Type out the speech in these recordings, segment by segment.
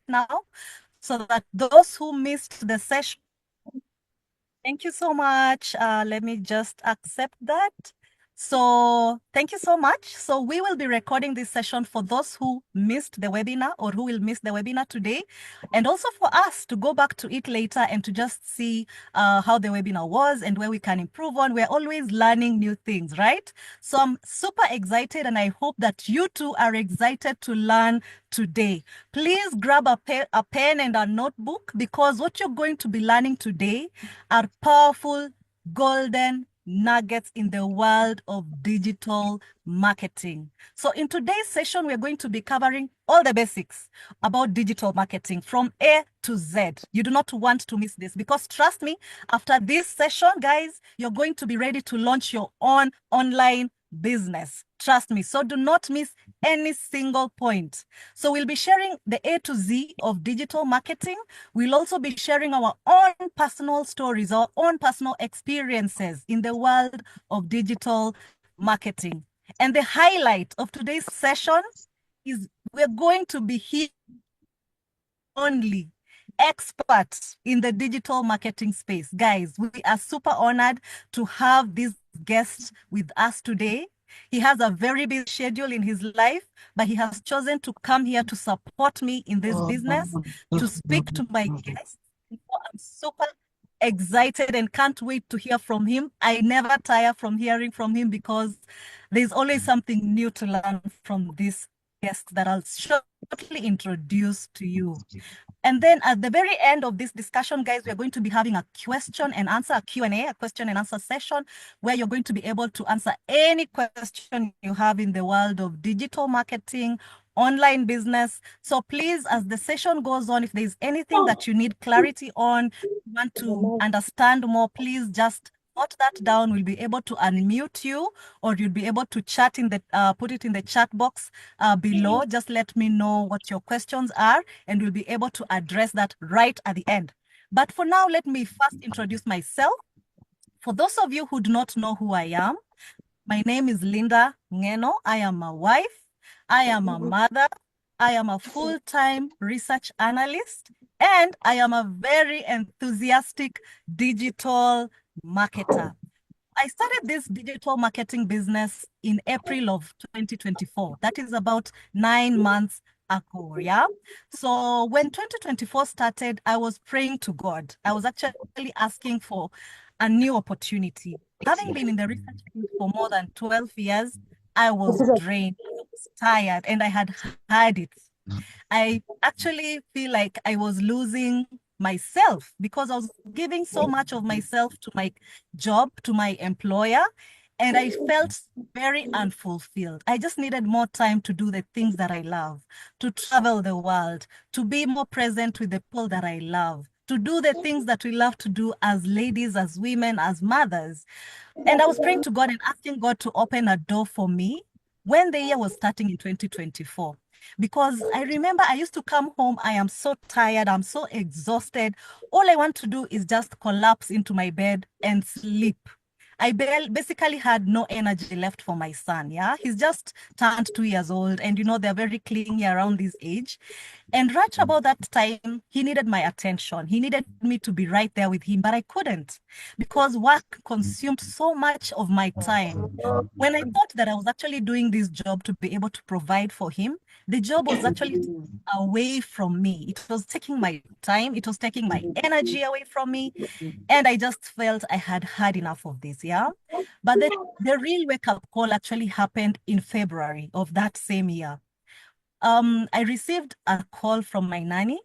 now so that those who missed the session, thank you so much. Let me just accept that. So thank you so much. So we will be recording this session for those who missed the webinar or who will miss the webinar today, and also for us to go back to it later and to just see how the webinar was and where we can improve on. We're always learning new things, right? So I'm super excited, and I hope that you too are excited to learn today. Please grab a pen and a notebook, because what you're going to be learning today are powerful golden nuggets in the world of digital marketing. So in today's session, we're going to be covering all the basics about digital marketing from A to Z. You do not want to miss this, because trust me, after this session, guys, you're going to be ready to launch your own online business. Trust me. So do not miss any single point. So we'll be sharing the A to Z of digital marketing. We'll also be sharing our own personal stories, our own personal experiences in the world of digital marketing. And the highlight of today's session is we're going to be here only experts in the digital marketing space. Guys, we are super honored to have this guest with us today. He has a very busy schedule in his life, but he has chosen to come here to support me in this business, to speak to my guests. I'm super excited and can't wait to hear from him. I never tire from hearing from him, because there's always something new to learn from this guest that I'll shortly introduce to you. And then at the very end of this discussion, guys, we're going to be having a question and answer, a Q&A, a question and answer session, where you're going to be able to answer any question you have in the world of digital marketing, online business. So please, as the session goes on, if there's anything that you need clarity on, you want to understand more, please just note that down. We'll be able to unmute you, or you'll be able to chat in the put it in the chat box below. Just let me know what your questions are, and we'll be able to address that right at the end. But for now, let me first introduce myself. For those of you who do not know who I am, my name is Linda Ngeno. I am a wife. I am a mother. I am a full-time research analyst, and I am a very enthusiastic digital marketer. I started this digital marketing business in April of 2024. That is about 9 months ago, yeah? So when 2024 started, I was praying to God. I was actually asking for a new opportunity. Having been in the research field for more than 12 years, I was drained, I was tired, and I had had it. I actually feel like I was losing myself, because I was giving so much of myself to my job, to my employer, and I felt very unfulfilled. I just needed more time to do the things that I love, to travel the world, to be more present with the people that I love, to do the things that we love to do as ladies, as women, as mothers. And I was praying to God and asking God to open a door for me when the year was starting in 2024. Because I remember I used to come home, I am so tired, I'm so exhausted. All I want to do is just collapse into my bed and sleep. I basically had no energy left for my son. Yeah, he's just turned 2 years old, and they're very clingy around this age. And right about that time, he needed my attention. He needed me to be right there with him, but I couldn't, because work consumed so much of my time. When I thought that I was actually doing this job to be able to provide for him, the job was actually away from me. It was taking my time, it was taking my energy away from me. And I just felt I had had enough of this, yeah? But the real wake-up call actually happened in February of that same year. I received a call from my nanny,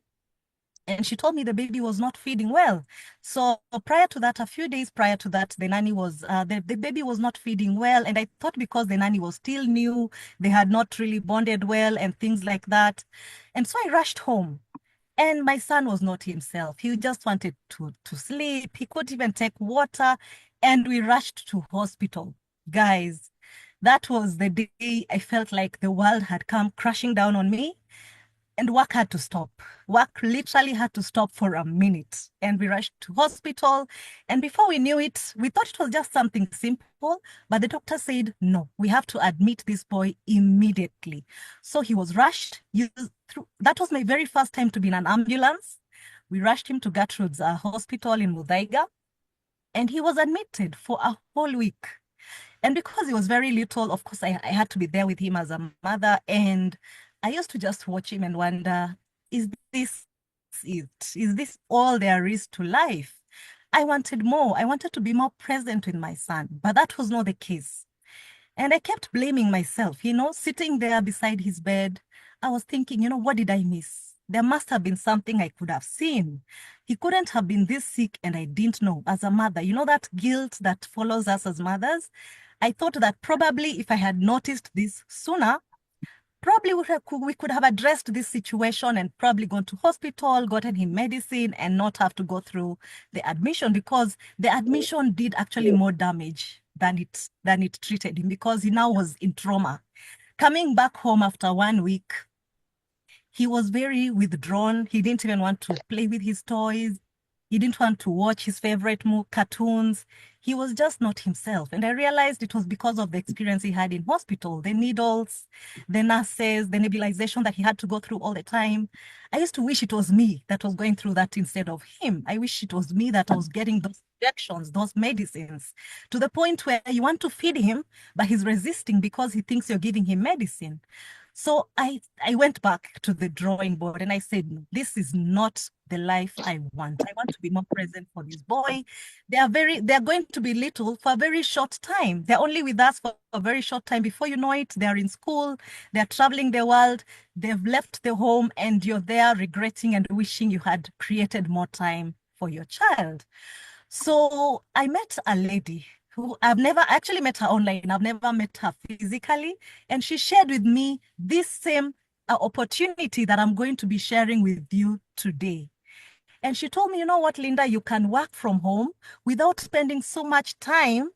and she told me the baby was not feeding well. So prior to that, a few days prior to that, the nanny was, the baby was not feeding well. And I thought because the nanny was still new, they had not really bonded well and things like that. And so I rushed home. And my son was not himself. He just wanted to sleep. He couldn't even take water. And we rushed to hospital. Guys, that was the day I felt like the world had come crashing down on me. And work had to stop. Work literally had to stop for a minute. And we rushed to hospital. And before we knew it, we thought it was just something simple. But the doctor said, no, we have to admit this boy immediately. So he was rushed. That was my very first time to be in an ambulance. We rushed him to Gertrude's hospital in Muthaiga. And he was admitted for a whole week. And because he was very little, of course, I had to be there with him as a mother. And I used to just watch him and wonder, is this it? Is this all there is to life? I wanted more. I wanted to be more present with my son, but that was not the case. And I kept blaming myself, sitting there beside his bed. I was thinking, what did I miss? There must have been something I could have seen. He couldn't have been this sick and I didn't know. As a mother, that guilt that follows us as mothers. I thought that probably if I had noticed this sooner, probably we could have addressed this situation and probably gone to hospital, gotten him medicine, and not have to go through the admission, because the admission did actually more damage than it treated him, because he now was in trauma. Coming back home after 1 week, he was very withdrawn. He didn't even want to play with his toys. He didn't want to watch his favorite cartoons. He was just not himself. And I realized it was because of the experience he had in hospital, the needles, the nurses, the nebulization that he had to go through all the time. I used to wish it was me that was going through that instead of him. I wish it was me that was getting those injections, those medicines, to the point where you want to feed him, but he's resisting because he thinks you're giving him medicine. So I went back to the drawing board and I said, no, this is not the life I want. I want to be more present for this boy. They're going to be little for a very short time. They're only with us for a very short time. Before you know it, they're in school, they're traveling the world, they've left the home, and you're there regretting and wishing you had created more time for your child. So I met a lady who I've never actually met her online. I've never met her physically. And she shared with me this same opportunity that I'm going to be sharing with you today. And she told me, you know what, Linda, you can work from home without spending so much time,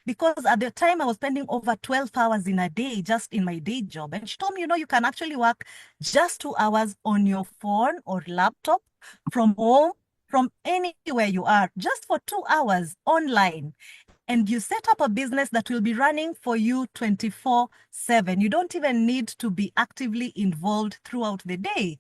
because at the time I was spending over 12 hours in a day just in my day job. And she told me, you can actually work just 2 hours on your phone or laptop from home, from anywhere you are, just for 2 hours online. And you set up a business that will be running for you 24/7. You don't even need to be actively involved throughout the day.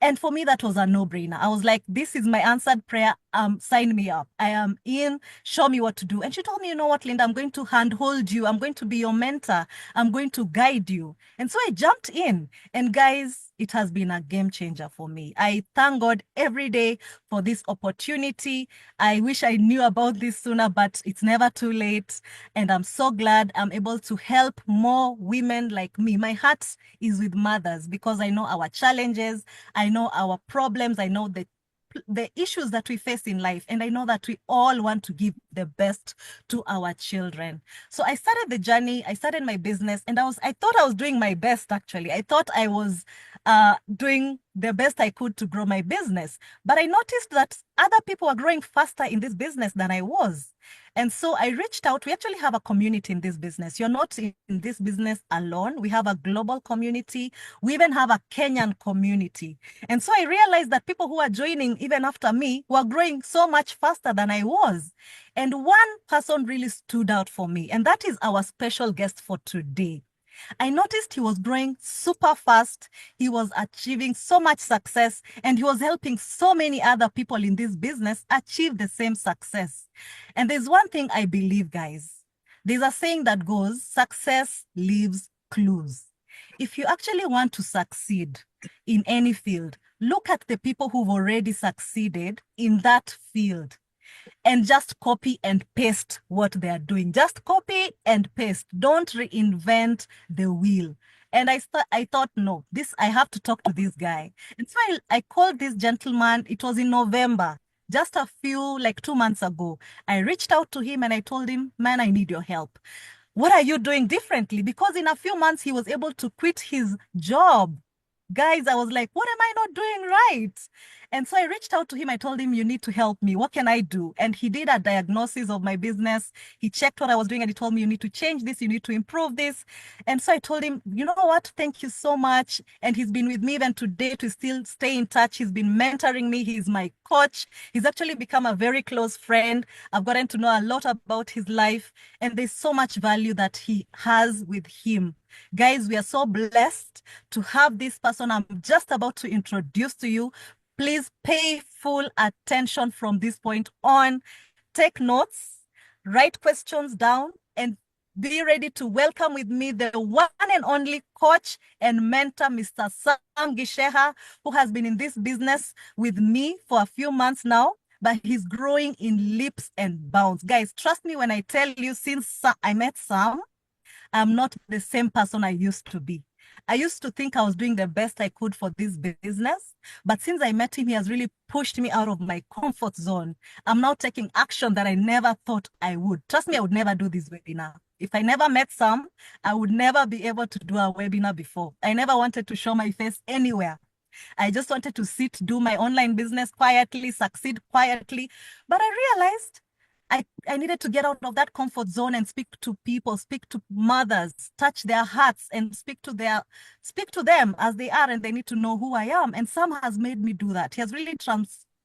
And for me, that was a no-brainer. I was like, this is my answered prayer. Sign me up. I am in. Show me what to do. And she told me, you know what, Linda, I'm going to handhold you. I'm going to be your mentor. I'm going to guide you. And so I jumped in. And guys, it has been a game changer for me. I thank God every day for this opportunity. I wish I knew about this sooner, but it's never too late. And I'm so glad I'm able to help more women like me. My heart is with mothers because I know our challenges. I know our problems. I know the issues that we face in life. And I know that we all want to give the best to our children. So I started the journey. I started my business, and I thought I was doing my best, actually. I thought I was doing the best I could to grow my business. But I noticed that other people were growing faster in this business than I was. And so I reached out. We actually have a community in this business. You're not in this business alone. We have a global community. We even have a Kenyan community. And so I realized that people who are joining even after me were growing so much faster than I was. And one person really stood out for me, and that is our special guest for today. I noticed he was growing super fast. He was achieving so much success, and he was helping so many other people in this business achieve the same success. And there's one thing I believe, guys. There's a saying that goes, success leaves clues. If you actually want to succeed in any field, look at the people who've already succeeded in that field, and just copy and paste what they are doing. Just copy and paste. Don't reinvent the wheel. And I thought, no, I have to talk to this guy. And so I called this gentleman. It was in November, just like 2 months ago. I reached out to him and I told him, man, I need your help. What are you doing differently? Because in a few months, he was able to quit his job Guys, I was like, what am I not doing right? And so I reached out to him. I told him, you need to help me. What can I do? And he did a diagnosis of my business. He checked what I was doing and he told me, you need to change this, you need to improve this. And so I told him, you know what? Thank you so much. And he's been with me even today to still stay in touch. He's been mentoring me. He's my coach. He's actually become a very close friend. I've gotten to know a lot about his life. And there's so much value that he has with him. Guys, we are so blessed to have this person I'm just about to introduce to you. Please pay full attention from this point on. Take notes, write questions down, and be ready to welcome with me the one and only coach and mentor, Mr. Sam Gisheha, who has been in this business with me for a few months now, but he's growing in leaps and bounds. Guys, trust me when I tell you, since I met Sam, I'm not the same person I used to be. I used to think I was doing the best I could for this business, but since I met him, he has really pushed me out of my comfort zone. I'm now taking action that I never thought I would. Trust me, I would never do this webinar. If I never met Sam, I would never be able to do a webinar before. I never wanted to show my face anywhere. I just wanted to sit, do my online business quietly, succeed quietly. But I realized I needed to get out of that comfort zone and speak to people, speak to mothers, touch their hearts and speak to them as they are, and they need to know who I am. And Sam has made me do that. He has really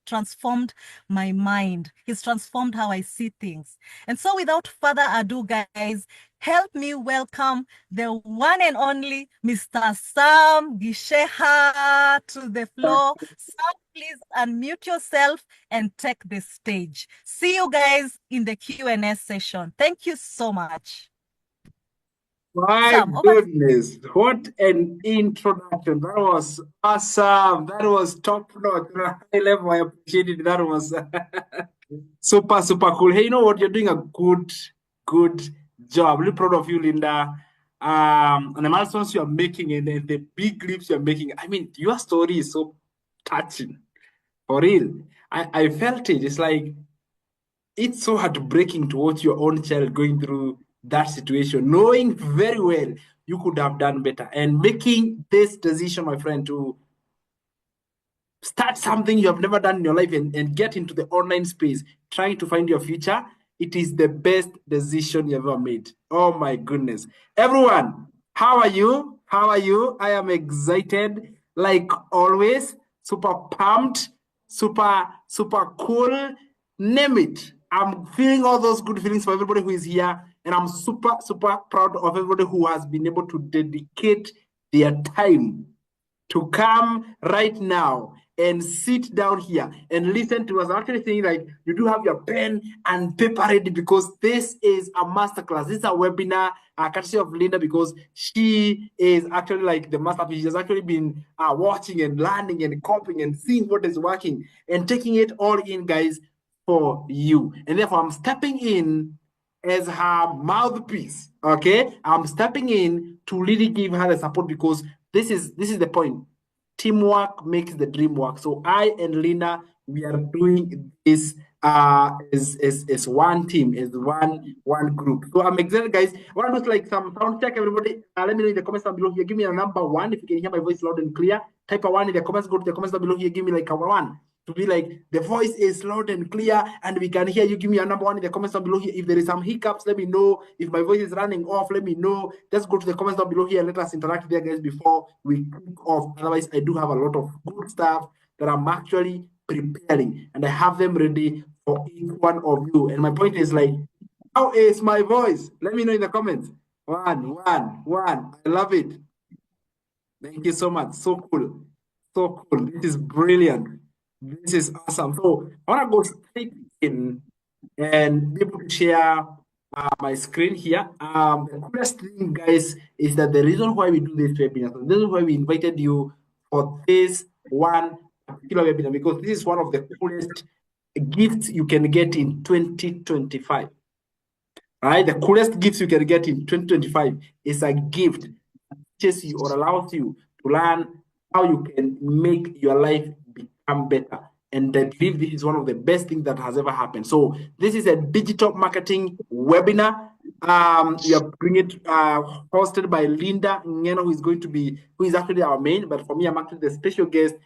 transformed my mind. He's transformed how I see things. And so without further ado, guys, help me welcome the one and only Mr. Sam Gisheha to the floor. Sam, please unmute yourself and take the stage. See you guys in the Q&A session. Thank you so much. My Sam, goodness, what an introduction. That was awesome. That was top notch, high level. I appreciate it. That was super, super cool. Hey, you know what? You're doing a good job. Really proud of you, Linda. And the milestones you're making and the big leaps you're making. I mean, your story is so touching. For real. I felt it. It's like it's so heartbreaking to watch your own child going through that situation, knowing very well you could have done better and making this decision, my friend, to start something you have never done in your life and get into the online space, trying to find your future. It is the best decision you ever made. Oh my goodness. Everyone, how are you? How are you? I am excited, like always, super pumped, super cool. Name it. I'm feeling all those good feelings for everybody who is here. And I'm super proud of everybody who has been able to dedicate their time to come right now and sit down here and listen to us. I'm actually saying, like, you do have your pen and paper ready because this is a masterclass. This is a webinar, courtesy of Linda, because she is actually like the masterpiece. She has actually been watching and learning and copying and seeing what is working and taking it all in, guys, for you. And therefore, I'm stepping in as her mouthpiece. Okay, I'm stepping in to really give her the support because this is the point. Teamwork makes the dream work. So I and Lina, we are doing this as one team, as one group. So I'm excited, guys. I want to do like some sound check, everybody. Let me know in the comments down below here. Give me a number one if you can hear my voice loud and clear. Type a one in the comments. Go to the comments down below here. Give me like a one to be like the voice is loud and clear and we can hear you. Give me a number one in the comments down below here. If there is some hiccups, let me know. If my voice is running off, let me know. Just go to the comments down below here and let us interact there, guys, before we kick off. Otherwise, I do have a lot of good stuff that I'm actually preparing and I have them ready for each one of you. And my point is like, how is my voice? Let me know in the comments. One. I love it. Thank you so much. So cool. So cool. This is brilliant. This is awesome. So I want to go straight in and be able to share my screen here. The coolest thing, guys, is that the reason why we do this webinar, so this is why we invited you for this one particular webinar, because this is one of the coolest gifts you can get in 2025. Right? The coolest gifts you can get in 2025 is a gift that teaches you or allows you to learn how you can make your life become better. And I believe this is one of the best things that has ever happened. So this is a digital marketing webinar We are bringing it hosted by Linda Ngeno, who is actually our main, but for me, I'm actually the special guest.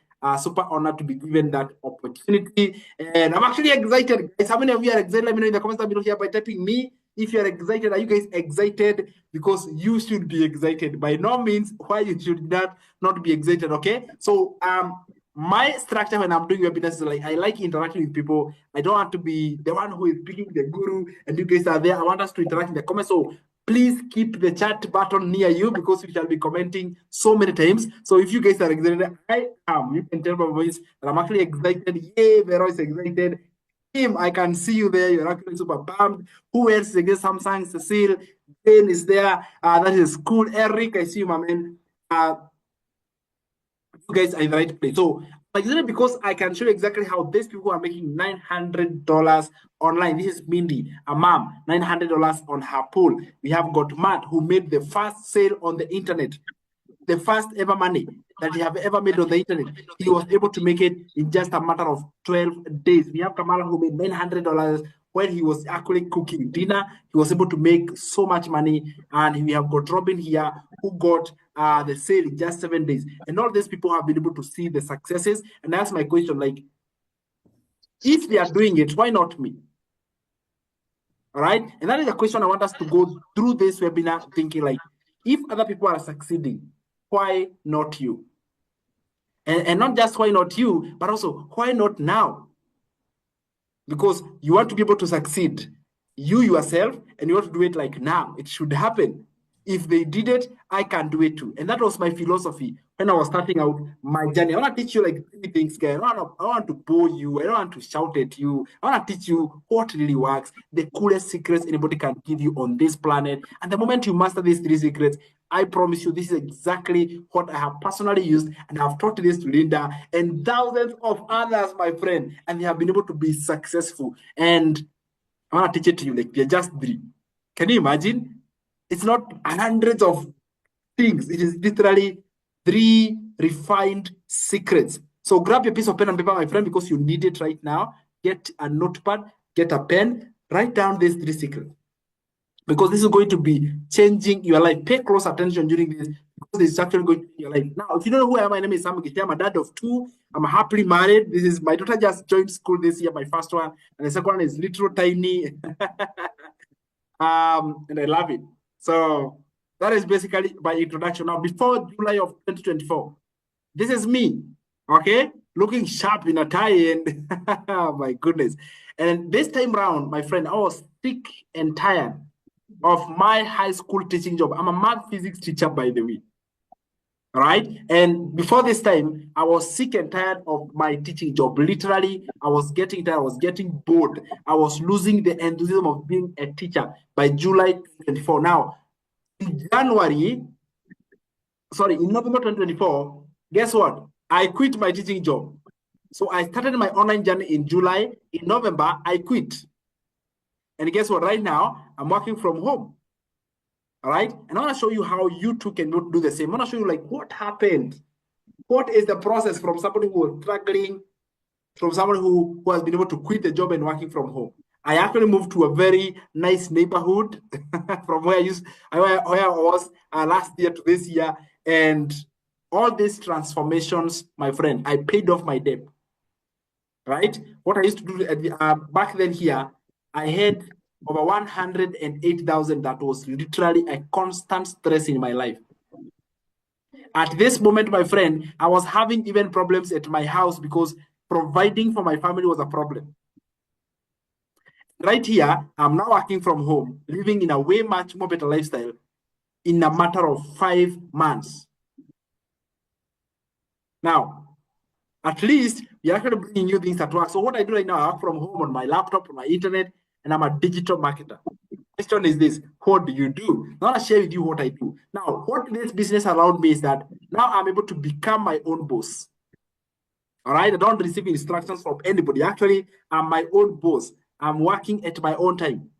Super honored to be given that opportunity. And I'm actually excited, guys. How many of you are excited? Let me know in the comments below here by typing me. If you're excited, are you guys excited? Because you should be excited. By no means, why you should not be excited, okay? So my structure when I'm doing webinars is like I like interacting with people. I don't want to be the one who is picking the guru and you guys are there. I want us to interact in the comments. So please keep the chat button near you because we shall be commenting so many times. So if you guys are excited, I am. You can tell my voice that I'm actually excited. Yay, Vero is excited. Tim, I can see you there. You're actually super pumped. Who else is against Samsung? Cecile, Jane is there. That is cool. Eric, I see you, my man. You guys are in the right place. So, because I can show you exactly how these people are making $900 online. This is Mindy, a mom, $900 on her pool. We have got Matt, who made the first sale on the internet, the first ever money that he have ever made on the internet. He was able to make it in just a matter of 12 days. We have Kamala, who made $900 when he was actually cooking dinner. He was able to make so much money. And we have got Robin here, who got the sale in just 7 days. And all these people have been able to see the successes. And that's my question, like, if they are doing it, why not me? All right. And that is a question I want us to go through this webinar thinking like, if other people are succeeding, why not you? And not just why not you, but also why not now? Because you want to be able to succeed, you yourself, and you want to do it like now. It should happen. If they did it, I can do it too. And that was my philosophy when I was starting out my journey. I want to teach you like 3 things, guys. I don't want to bore you. I don't want to shout at you. I want to teach you what really works, the coolest secrets anybody can give you on this planet. And the moment you master these 3 secrets, I promise you, this is exactly what I have personally used, and I've taught this to Linda and thousands of others, my friend, and they have been able to be successful. And I want to teach it to you like they're just 3. Can you imagine? It's not hundreds of things. It is literally 3 refined secrets. So grab your piece of pen and paper, my friend, because you need it right now. Get a notepad, get a pen, write down these 3 secrets. Because this is going to be changing your life. Pay close attention during this because it's actually going to change your life. Now, if you don't know who I am, my name is Sam Gitia. I'm a dad of 2. I'm happily married. This is my daughter just joined school this year, my first one, and the second one is little tiny. And I love it. So that is basically my introduction. Now, before July of 2024, this is me, okay? Looking sharp in a tie and oh my goodness. And this time round, my friend, I was sick and tired of my high school teaching job. I'm a math physics teacher, by the way. All right. And before this time, I was sick and tired of my teaching job. Literally, I was getting tired. I was getting bored. I was losing the enthusiasm of being a teacher by July 2024. Now, in November 2024, guess what? I quit my teaching job. So I started my online journey in July. In November, I quit. And guess what? Right now, I'm working from home. All right. And I want to show you how you too can do the same. I want to show you like what happened. What is the process from somebody who was struggling, from someone who has been able to quit the job and working from home. I actually moved to a very nice neighborhood from where I was last year to this year. And all these transformations, my friend, I paid off my debt. Right? What I used to do back then here, I had over 108,000. That was literally a constant stress in my life. At this moment, my friend, I was having even problems at my house because providing for my family was a problem. Right here, I'm now working from home, living in a way much more better lifestyle in a matter of 5 months. Now, at least we're actually bringing new things at work. So what I do right now, I work from home on my laptop, on my internet, and I'm a digital marketer. Question is this: what do you do? I want to share with you what I do. Now, what this business allowed me is that now I'm able to become my own boss. All right, I don't receive instructions from anybody. Actually, I'm my own boss. I'm working at my own time.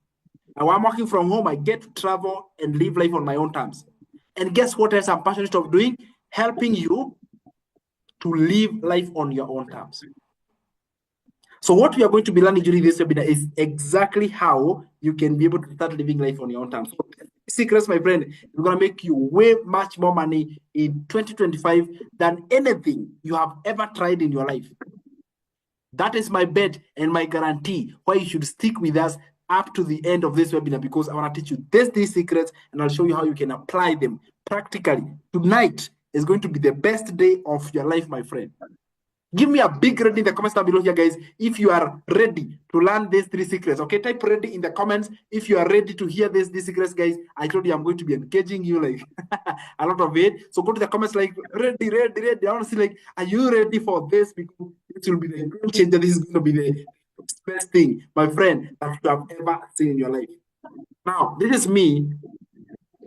Now I'm working from home. I get to travel and live life on my own terms. And guess what else I'm passionate of doing? Helping you to live life on your own terms. So what we are going to be learning during this webinar is exactly how you can be able to start living life on your own terms. So secrets, my friend, is going to make you way much more money in 2025 than anything you have ever tried in your life. That is my bet and my guarantee why you should stick with us up to the end of this webinar, because I want to teach you these secrets and I'll show you how you can apply them practically. Tonight is going to be the best day of your life, my friend. Give me a big ready in the comments down below here, guys, if you are ready to learn these 3 secrets. Okay, type ready in the comments if you are ready to hear these secrets, guys. I told you I'm going to be engaging you like a lot of it. So go to the comments like ready. I want to see like, are you ready for this? Because this will be the game changer. This is going to be the best thing, my friend, that you have ever seen in your life. Now, this is me,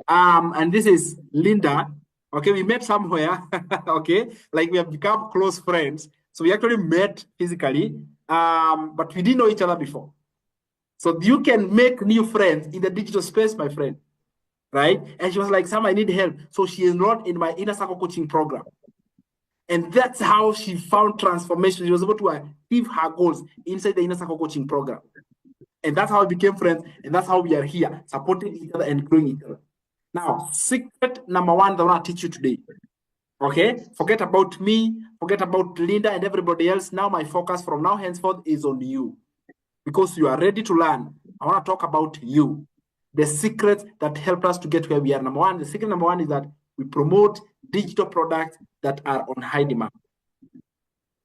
and this is Linda. Okay, we met somewhere. Okay, like we have become close friends. So we actually met physically, but we didn't know each other before. So you can make new friends in the digital space, my friend, right? And she was like, Sam, I need help. So she enrolled in my Inner Circle coaching program. And that's how she found transformation. She was able to achieve her goals inside the Inner Circle coaching program. And that's how we became friends. And that's how we are here, supporting each other and growing each other. Now, secret number 1 that I want to teach you today. Okay, forget about me, forget about Linda and everybody else. Now my focus from now henceforth is on you, because you are ready to learn. I want to talk about you, the secrets that help us to get where we are. The secret number one is that we promote digital products that are on high demand.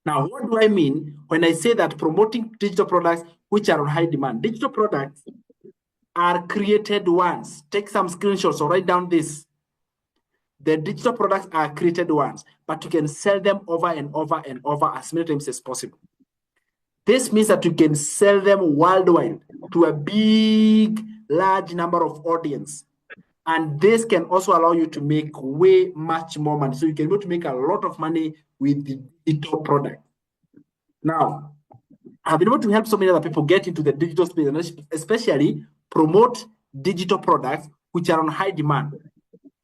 Now, what do I mean when I say that promoting digital products which are on high demand? Digital products are created once. Take some screenshots or write down this. The digital products are created once, but you can sell them over and over and over as many times as possible. This means that you can sell them worldwide to a big, large number of audience. And this can also allow you to make way much more money. So you can go to make a lot of money with the digital product. Now, I've been able to help so many other people get into the digital space, and especially promote digital products which are on high demand.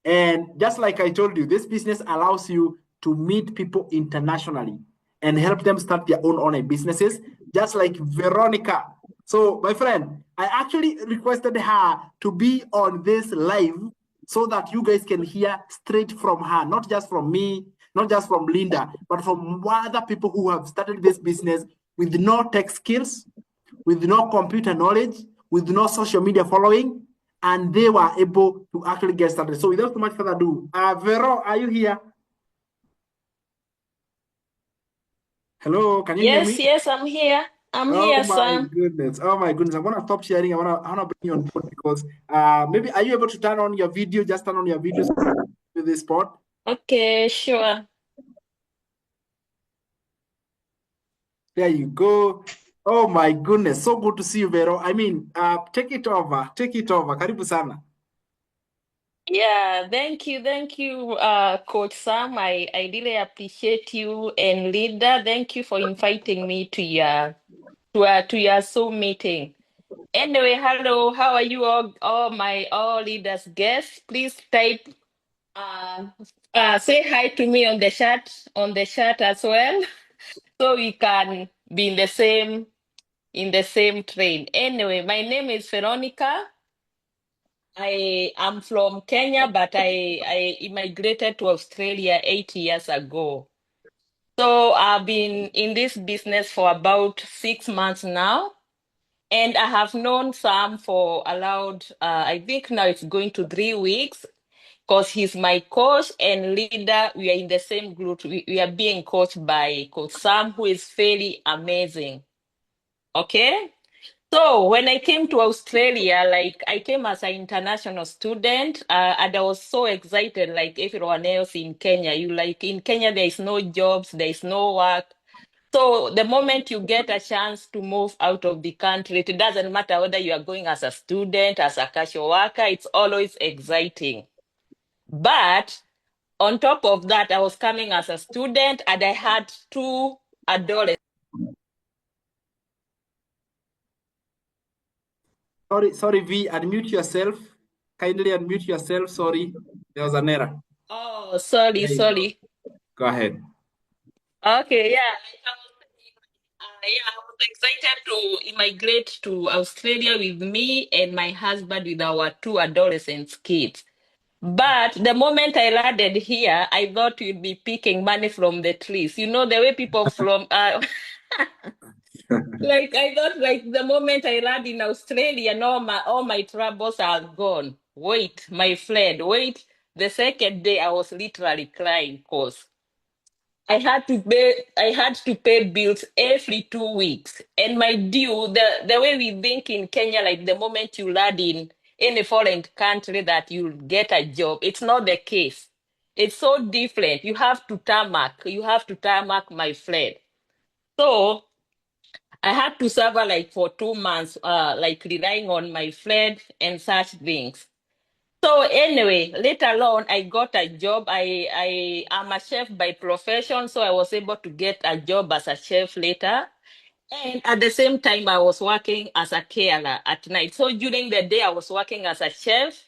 And just like I told you, this business allows you to meet people internationally and help them start their own online businesses, just like Veronica. So, my friend, I actually requested her to be on this live so that you guys can hear straight from her, not just from me, not just from Linda, but from other people who have started this business with no tech skills, with no computer knowledge, with no social media following, and they were able to actually get started. So without too much further ado, Vero, are you here? Hello, can you hear me? Yes, I'm here. I'm Oh here, my Sam. goodness. Oh my goodness. I'm gonna stop sharing. I wanna bring you on board because maybe are you able to turn on your video? Just turn on your video to this spot. Okay, sure. There you go. Oh my goodness. So good to see you, Vero. I mean, take it over. Take it over. Karibu sana. Yeah, thank you, Coach Sam. I really appreciate you and Linda. Thank you for inviting me to your Zoom meeting. Anyway, hello, how are you all leaders guests? Please type uh, say hi to me on the chat as well, so we can be in the same train. Anyway, my name is Veronica. I am from Kenya, but I immigrated to Australia 8 years ago. So I've been in this business for about 6 months now. And I have known Sam for I think now it's going to 3 weeks, because he's my coach and leader. We are in the same group. We are being coached by Coach Sam, who is fairly amazing. Okay. So when I came to Australia, like I came as an international student, and I was so excited, like everyone else in Kenya. In Kenya, there is no jobs, there is no work. So the moment you get a chance to move out of the country, it doesn't matter whether you are going as a student, as a casual worker, it's always exciting. But on top of that, I was coming as a student and I had two adolescents. Sorry, V, unmute yourself. Kindly unmute yourself. Sorry, there was an error. Oh, sorry, There you go. sorry. Go ahead. Okay, yeah. I was excited to immigrate to Australia with me and my husband with our two adolescent kids. But the moment I landed here, I thought we'd be picking money from the trees. You know, the way people from like I thought like the moment I land in Australia, no, all my troubles are gone. Wait, my friend, wait. The second day I was literally crying because I had to pay bills every 2 weeks. And my due, the way we think in Kenya, like the moment you land in any foreign country that you'll get a job, it's not the case. It's so different. You have to tarmac, my friend. So I had to suffer like for 2 months, like relying on my friend and such things. So anyway, later on, I got a job. I am a chef by profession, so I was able to get a job as a chef later. And at the same time, I was working as a carer at night. So during the day, I was working as a chef,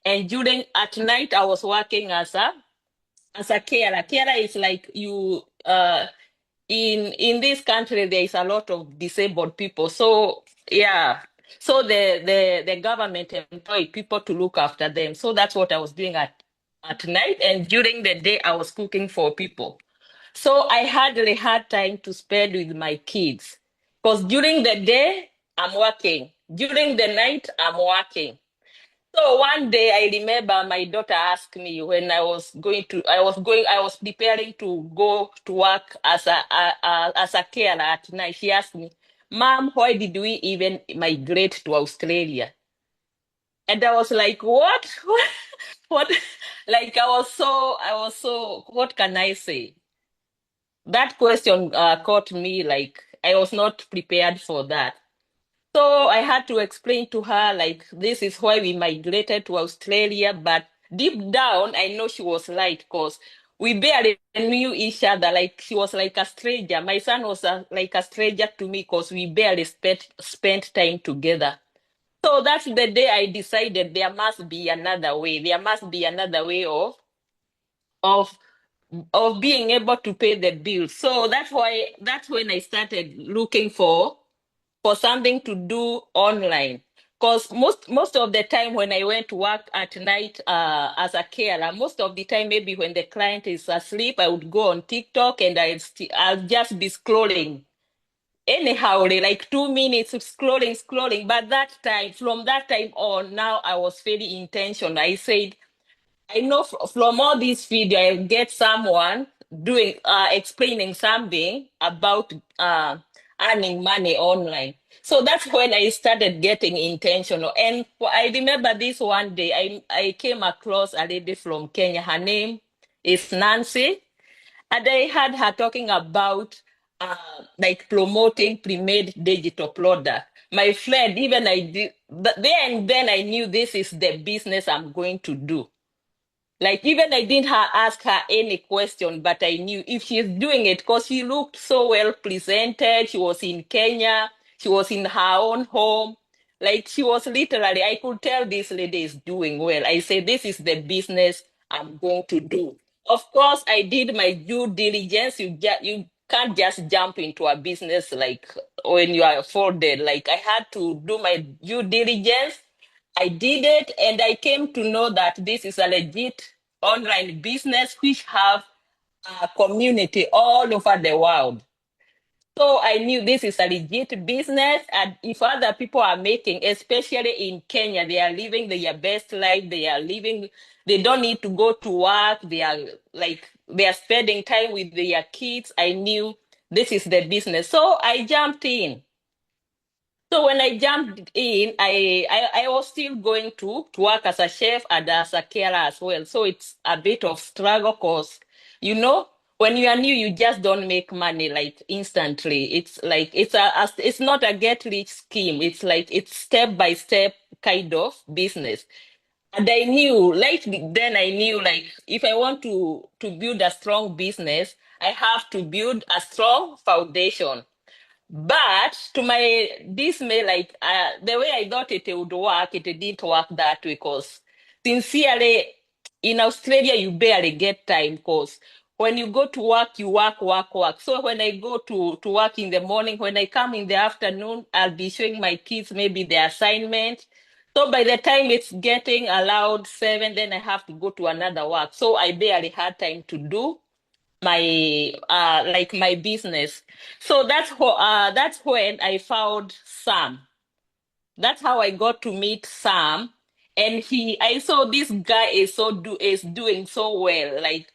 and during at night, I was working as a carer. Carer is like you. In this country there is a lot of disabled people, so yeah, so the government employed people to look after them, so that's what I was doing at night, and during the day I was cooking for people. So I hardly had time to spend with my kids because during the day I'm working, during the night I'm working. So one day I remember my daughter asked me when I was preparing to go to work as a carer at night. She asked me, "Mom, why did we even migrate to Australia?" And I was like, "What? What?" Like I was so. What can I say? That question caught me like I was not prepared for that. So I had to explain to her, like, this is why we migrated to Australia. But deep down, I know she was right because we barely knew each other. Like, she was like a stranger. My son was like a stranger to me because we barely spent time together. So that's the day I decided there must be another way. There must be another way of of being able to pay the bills. So that's when I started looking for something to do online. Because most of the time when I went to work at night as a carer, most of the time maybe when the client is asleep, I would go on TikTok and I'll just be scrolling. Anyhow, like 2 minutes of scrolling. But from that time on, now I was very intentional. I said, I know from all these video, I'll get someone doing explaining something about earning money online. So that's when I started getting intentional. And I remember this one day, I came across a lady from Kenya. Her name is Nancy, and I had her talking about like promoting pre-made digital product. My friend, even I did there and then I knew this is the business I'm going to do. Like even I didn't ask her any question, but I knew if she's doing it because she looked so well presented. She was in Kenya. She was in her own home. Like she was literally, I could tell this lady is doing well. I said, this is the business I'm going to do. Of course, I did my due diligence. You can't just jump into a business like when you are afforded. Like I had to do my due diligence. I did it and I came to know that this is a legit online business which have a community all over the world. So I knew this is a legit business, and if other people are making, especially in Kenya, they are living their best life. They don't need to go to work. They are spending time with their kids. I knew this is the business. So I jumped in. So when I jumped in, I was still going to work as a chef and as a carer as well. So it's a bit of struggle because, when you are new, you just don't make money like instantly. It's like it's not a get rich scheme. It's like it's step by step kind of business. And I knew like if I want to build a strong business, I have to build a strong foundation. But to my dismay, like the way I thought it would work, it didn't work that way. Because sincerely, in Australia, you barely get time. Because when you go to work, you work. So when I go to work in the morning, when I come in the afternoon, I'll be showing my kids maybe the assignment. So by the time it's getting around 7, then I have to go to another work. So I barely had time to do my like my business. So that's when I found Sam. That's how I got to meet Sam. And I saw this guy is doing so well. Like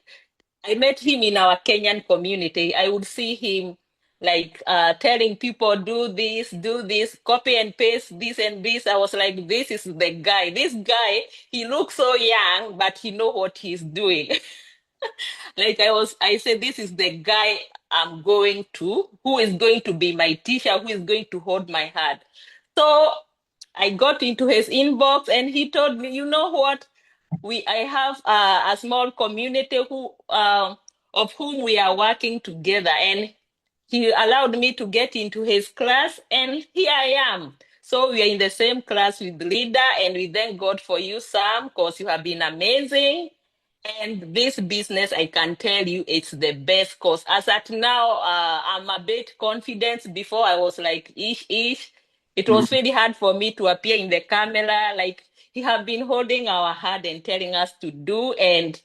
I met him in our Kenyan community. I would see him like telling people do this, copy and paste this and this. I was like, this is the guy. This guy, he looks so young, but he know what he's doing. Like I said, this is the guy who is going to be my teacher, who is going to hold my hand. So I got into his inbox and he told me, you know what? I have a small community of whom we are working together, and he allowed me to get into his class, and here I am. So we are in the same class with Leader, and we thank God for you, Sam, because you have been amazing. And this business, I can tell you, it's the best. Because as at now, I'm a bit confident. Before I was like ish. It was very hard for me to appear in the camera. Like he have been holding our hand and telling us to do, and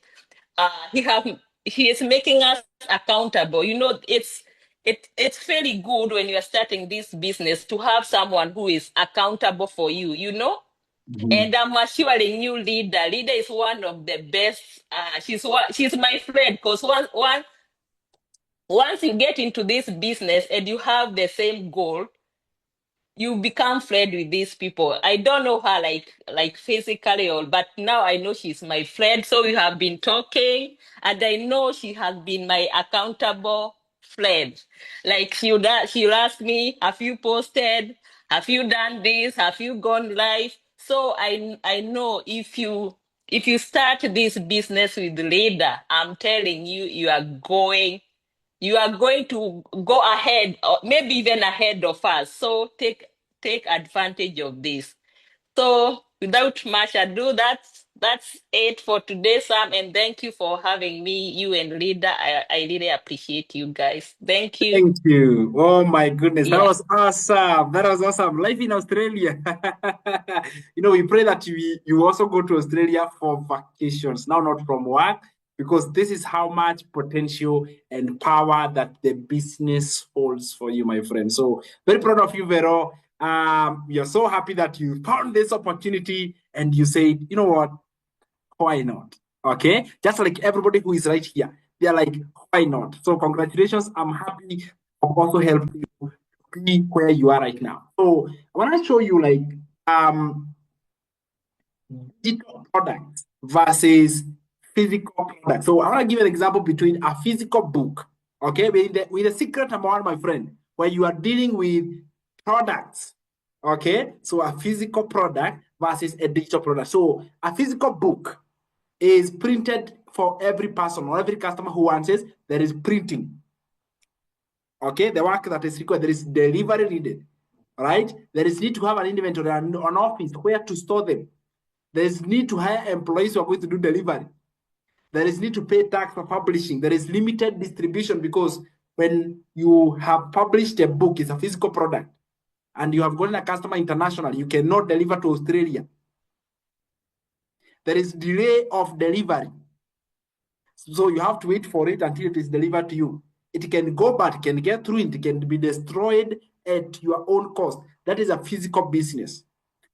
he is making us accountable. You know, it's very good when you are starting this business to have someone who is accountable for you. You know. And I'm assuring you, Leader. Leader is one of the best. She's my friend because once you get into this business and you have the same goal, you become friend with these people. I don't know her like physically or, but now I know she's my friend. So we have been talking, and I know she has been my accountable friend. Like she'll ask me, have you posted? Have you done this? Have you gone live? So I know if you start this business with Leader, I'm telling you, you are going to go ahead, or maybe even ahead of us. So take advantage of this. So without much ado, that's it for today, Sam. And thank you for having me, you and Leader. I really appreciate you guys. Thank you. Thank you. Oh my goodness, that Yeah. was awesome. That was awesome. Life in Australia. We pray that you also go to Australia for vacations, now not from work, because this is how much potential and power that the business holds for you, my friend. So very proud of you, Vero. You're so happy that you found this opportunity and you said, you know what? Why not? Okay, just like everybody who is right here, they're like, why not? So congratulations, I'm happy I've also helped you be where you are right now. So I want to show you like digital products versus physical products. So I want to give an example between a physical book, okay, with the secret number one, my friend, where you are dealing with products, okay. So a physical product versus a digital product. So a physical book is printed for every person or every customer who wants it. There is printing. Okay, the work that is required, there is delivery needed. Right? There is need to have an inventory and an office where to store them. There is need to hire employees who are going to do delivery. There is need to pay tax for publishing. There is limited distribution because when you have published a book, it's a physical product, and you have gotten a customer international, you cannot deliver to Australia. There is delay of delivery. So you have to wait for it until it is delivered to you. It can go bad, it can get ruined, it can be destroyed at your own cost. That is a physical business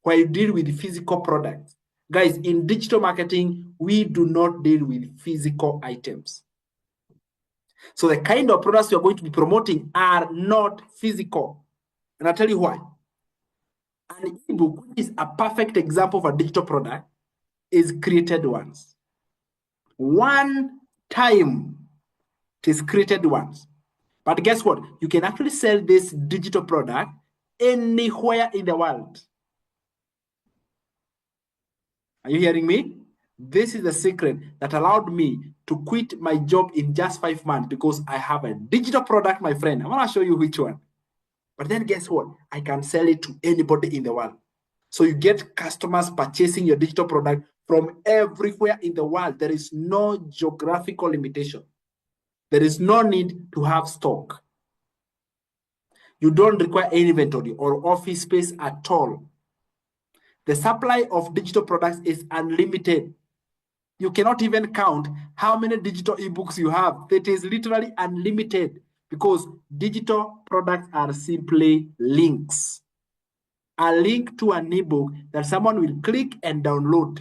where you deal with physical products. Guys, in digital marketing, we do not deal with physical items. So the kind of products you're going to be promoting are not physical. And I'll tell you why. An ebook, which is a perfect example of a digital product, is created once. One time it is created once. But guess what? You can actually sell this digital product anywhere in the world. Are you hearing me? This is the secret that allowed me to quit my job in just 5 months because I have a digital product, my friend. I want to show you which one. But then guess what? I can sell it to anybody in the world. So you get customers purchasing your digital product from everywhere in the world. There is no geographical limitation. There is no need to have stock. You don't require any inventory or office space at all. The supply of digital products is unlimited. You cannot even count how many digital ebooks you have. It is literally unlimited because digital products are simply links. A link to an ebook that someone will click and download.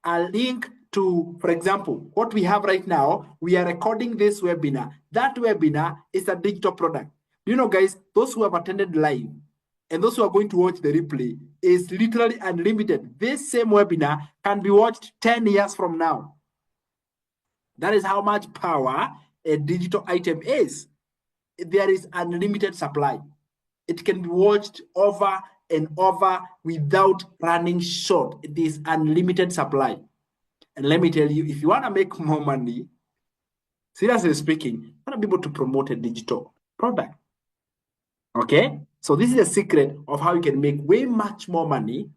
A link to, for example, what we have right now, we are recording this webinar. That webinar is a digital product. You know, guys, those who have attended live and those who are going to watch the replay is literally unlimited. This same webinar can be watched 10 years from now. That is how much power a digital item is. There is unlimited supply. It can be watched over and over without running short. It is unlimited supply. And let me tell you, if you want to make more money, seriously speaking, you want to be able to promote a digital product. Okay? So this is a secret of how you can make way much more money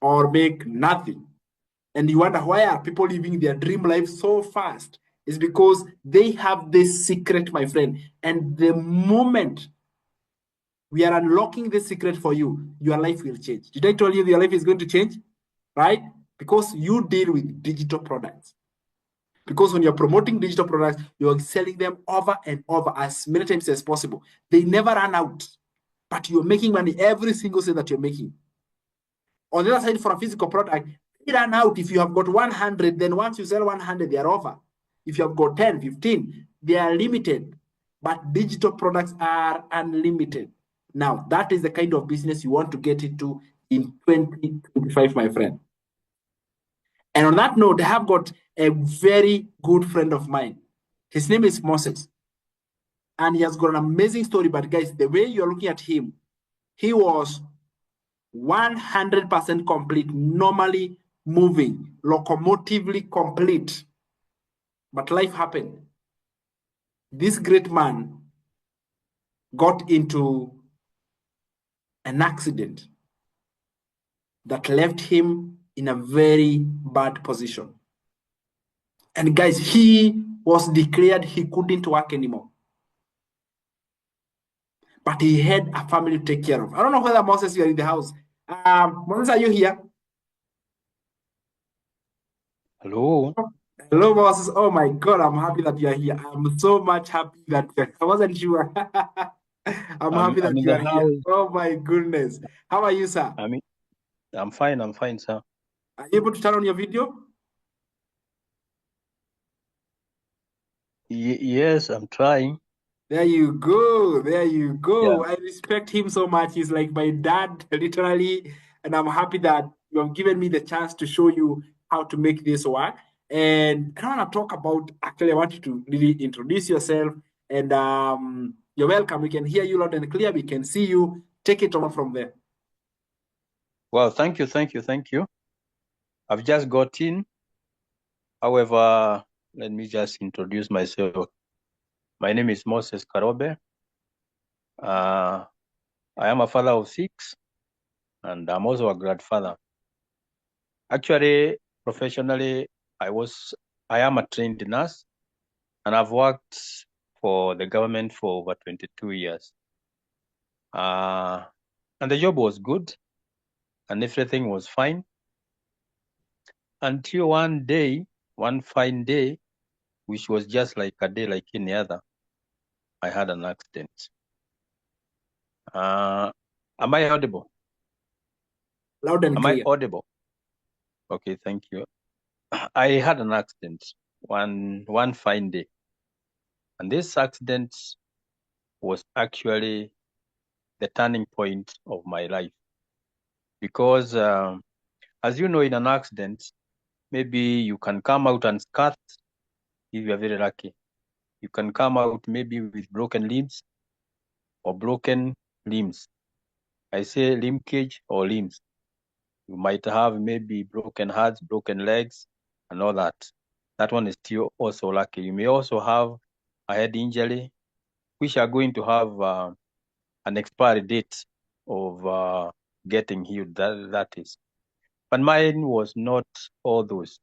or make nothing. And you wonder why are people living their dream life so fast? It's because they have this secret, my friend. And the moment we are unlocking this secret for you, your life will change. Did I tell you your life is going to change? Right? Because you deal with digital products. Because when you're promoting digital products, you're selling them over and over as many times as possible. They never run out, but you're making money every single sale that you're making. On the other side, for a physical product, they run out. If you have got 100, then once you sell 100, they are over. If you have got 10, 15, they are limited. But digital products are unlimited. Now, that is the kind of business you want to get into in 2025, my friend. And on that note, I have got a very good friend of mine. His name is Moses. And he has got an amazing story. But guys, the way you're looking at him, he was 100% complete, normally moving, locomotively complete. But life happened. This great man got into an accident that left him in a very bad position. And guys, he was declared he couldn't work anymore. But he had a family to take care of. I don't know whether Moses, you are in the house. Moses, are you here? Hello. Hello, Moses. Oh my God, I'm happy that you are here. I'm so much happy that I wasn't sure. I'm happy that I'm in you the are here. house. Oh my goodness. How are you, sir? I'm fine, sir. Are you able to turn on your video? Yes, I'm trying. There you go. There you go. Yeah. I respect him so much. He's like my dad, literally. And I'm happy that you have given me the chance to show you how to make this work. And I don't want to talk about, actually, I want you to really introduce yourself. And you're welcome. We can hear you loud and clear. We can see you. Take it over from there. Well, thank you. I've just got in. However, let me just introduce myself. My name is Moses Karobe. I am a father of 6, and I'm also a grandfather. Actually, professionally, I am a trained nurse, and I've worked for the government for over 22 years. And the job was good, and everything was fine. Until one fine day, which was just like a day like any other, I had an accident. Am I audible? Loud and clear. Am I audible? Okay, thank you. I had an accident one fine day. And this accident was actually the turning point of my life. Because as you know, in an accident, maybe you can come out unscathed if you are very lucky. You can come out maybe with broken limbs or broken limbs. I say limb cage or limbs. You might have maybe broken hearts, broken legs, and all that. That one is still also lucky. You may also have a head injury, which are going to have an expiry date of getting healed. That is. But mine was not all those.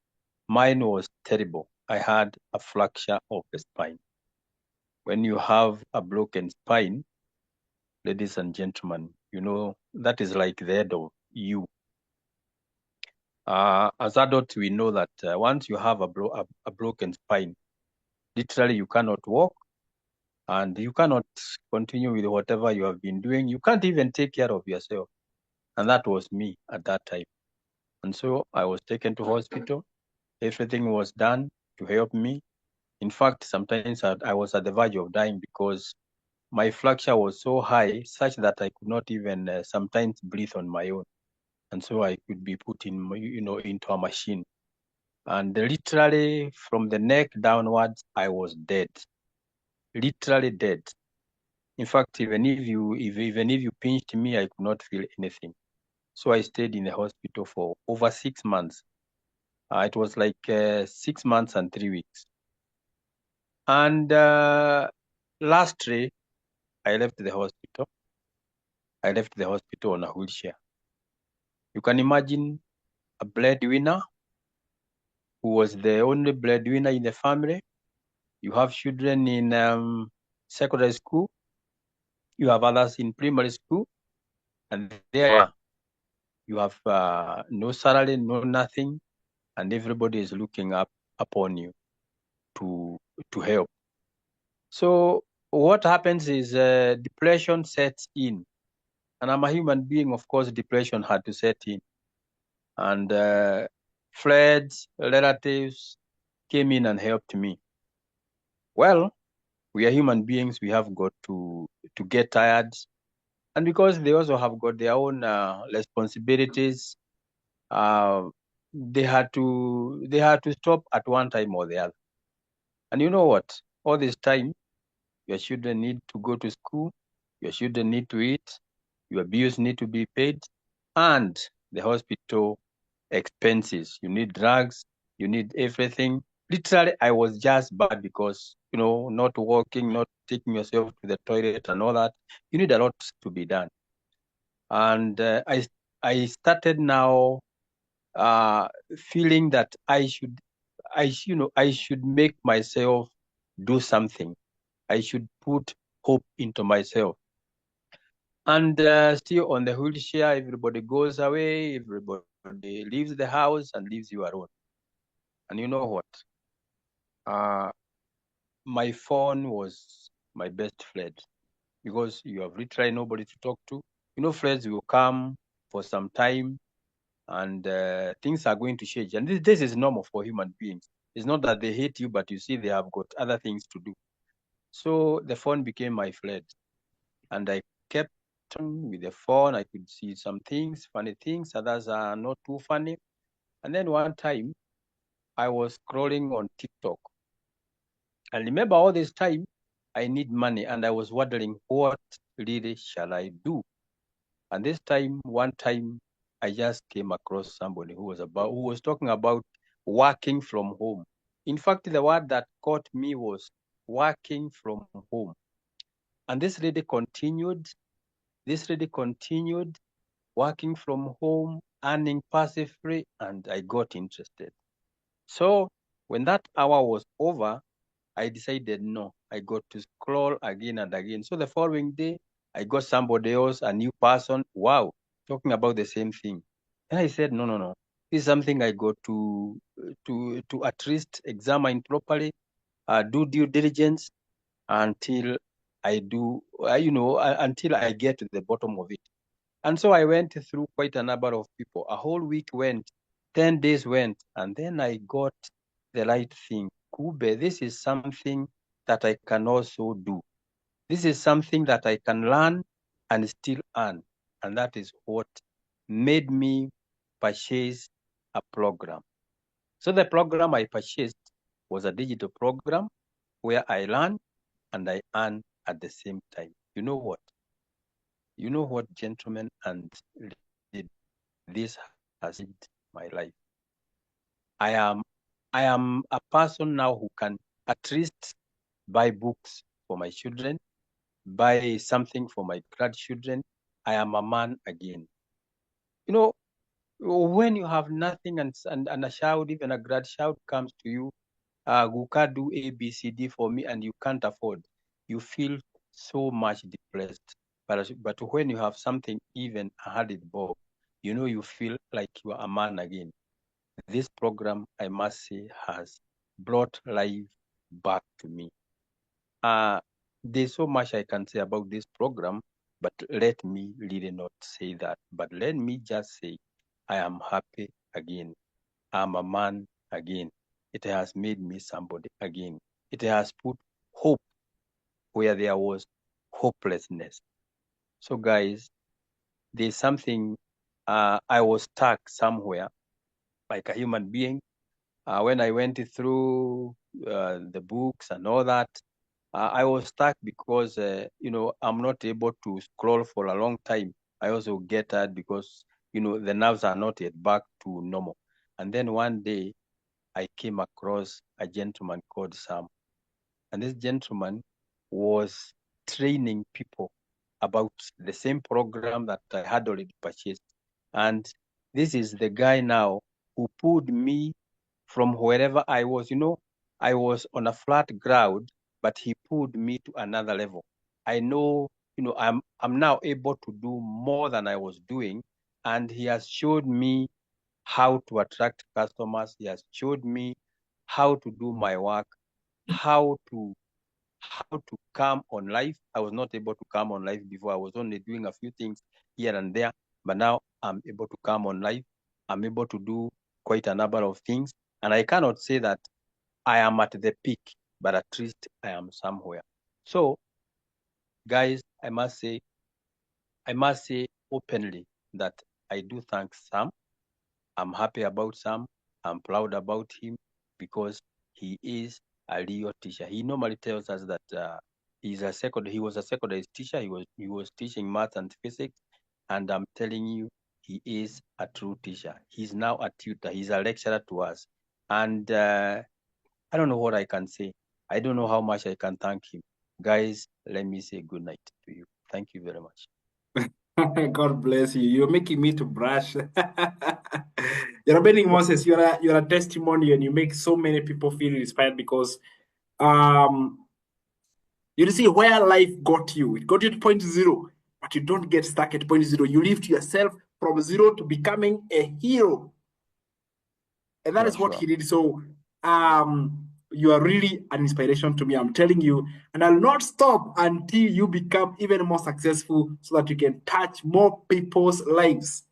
Mine was terrible. I had a fracture of the spine. When you have a broken spine, ladies and gentlemen, you know, that is like the head of you. As adults, we know that once you have a broken spine, literally you cannot walk and you cannot continue with whatever you have been doing. You can't even take care of yourself. And that was me at that time. And so I was taken to hospital. Everything was done to help me. In fact, sometimes I was at the verge of dying because my fracture was so high, such that I could not even sometimes breathe on my own. And so I could be put in, into a machine. And literally from the neck downwards, I was dead. Literally dead. In fact, even if you pinched me, I could not feel anything. So I stayed in the hospital for over 6 months. It was like 6 months and 3 weeks. And lastly, I left the hospital. I left the hospital on a wheelchair. You can imagine a breadwinner who was the only breadwinner in the family. You have children in secondary school. You have others in primary school. And there you have no salary, no nothing. And everybody is looking up upon you to help. So what happens is depression sets in. And I'm a human being, of course, depression had to set in. And friends, relatives came in and helped me. Well, we are human beings. We have got to get tired. And because they also have got their own responsibilities, they had to stop at one time or the other. And you know what? All this time, your children need to go to school, your children need to eat, your bills need to be paid, and the hospital expenses. You need drugs, you need everything. Literally, I was just bad because, not walking, not taking yourself to the toilet and all that. You need a lot to be done. And I started now feeling that I should make myself do something. I should put hope into myself. And still on the wheelchair, everybody goes away, everybody leaves the house and leaves you alone. And you know what? My phone was my best friend because you have literally nobody to talk to. Friends will come for some time and things are going to change. And this is normal for human beings. It's not that they hate you, but you see they have got other things to do. So the phone became my friend. And I kept on with the phone. I could see some things, funny things, others are not too funny. And then one time I was scrolling on TikTok. And remember all this time, I need money and I was wondering what really shall I do? And this time, one time, I just came across somebody who was talking about working from home. In fact, the word that caught me was working from home. And this lady continued working from home, earning passively, and I got interested. So when that hour was over, I decided, no, I got to scroll again and again. So the following day, I got somebody else, a new person, wow, talking about the same thing. And I said, no, this is something I got to at least examine properly, do due diligence until I until I get to the bottom of it. And so I went through quite a number of people. A whole week went, 10 days went, and then I got the right thing. Kube, this is something that I can also do. This is something that I can learn and still earn. And that is what made me purchase a program. So the program I purchased was a digital program where I learn and I earn at the same time. You know what? Gentlemen and ladies, this has saved my life. I am a person now who can at least buy books for my children, buy something for my grandchildren. I am a man again. When you have nothing and a child, even a grandchild comes to you You can't do A, B, C, D for me, and you can't afford. You feel so much depressed. But when you have something even 100 bob, you know, you feel like you are a man again. This program, I must say, has brought life back to me. There's so much I can say about this program, but let me really not say that. But let me just say, I am happy again. I'm a man again. It has made me somebody again. It has put hope where there was hopelessness. So guys, there's something, I was stuck somewhere like a human being. When I went through the books and all that, I was stuck because, I'm not able to scroll for a long time. I also get that because, the nerves are not yet back to normal. And then one day I came across a gentleman called Sam. And this gentleman was training people about the same program that I had already purchased. And this is the guy now who pulled me from wherever I was. I was on a flat ground, but he pulled me to another level. I know, I'm now able to do more than I was doing. And he has showed me how to attract customers. He has showed me how to do my work, how to come on live. I was not able to come on live before. I was only doing a few things here and there, but now I'm able to come on live. I'm able to do quite a number of things. And I cannot say that I am at the peak, but at least I am somewhere. So, guys, I must say openly that I do thank Sam. I'm happy about Sam. I'm proud about him because he is a real teacher. He normally tells us that he was a secondary teacher. He was teaching math and physics, and I'm telling you, he is a true teacher. He's now a tutor. He's a lecturer to us, and I don't know what I can say. I don't know how much I can thank him. Guys, let me say good night to you. Thank you very much. God bless you. You're making me to brush. You're Benny Moses. You're a testimony, and you make so many people feel inspired because you see where life got you. It got you to point zero, but you don't get stuck at point zero. You lift yourself from zero to becoming a hero. And that is what he did. So you are really an inspiration to me. I'm telling you, and I'll not stop until you become even more successful so that you can touch more people's lives.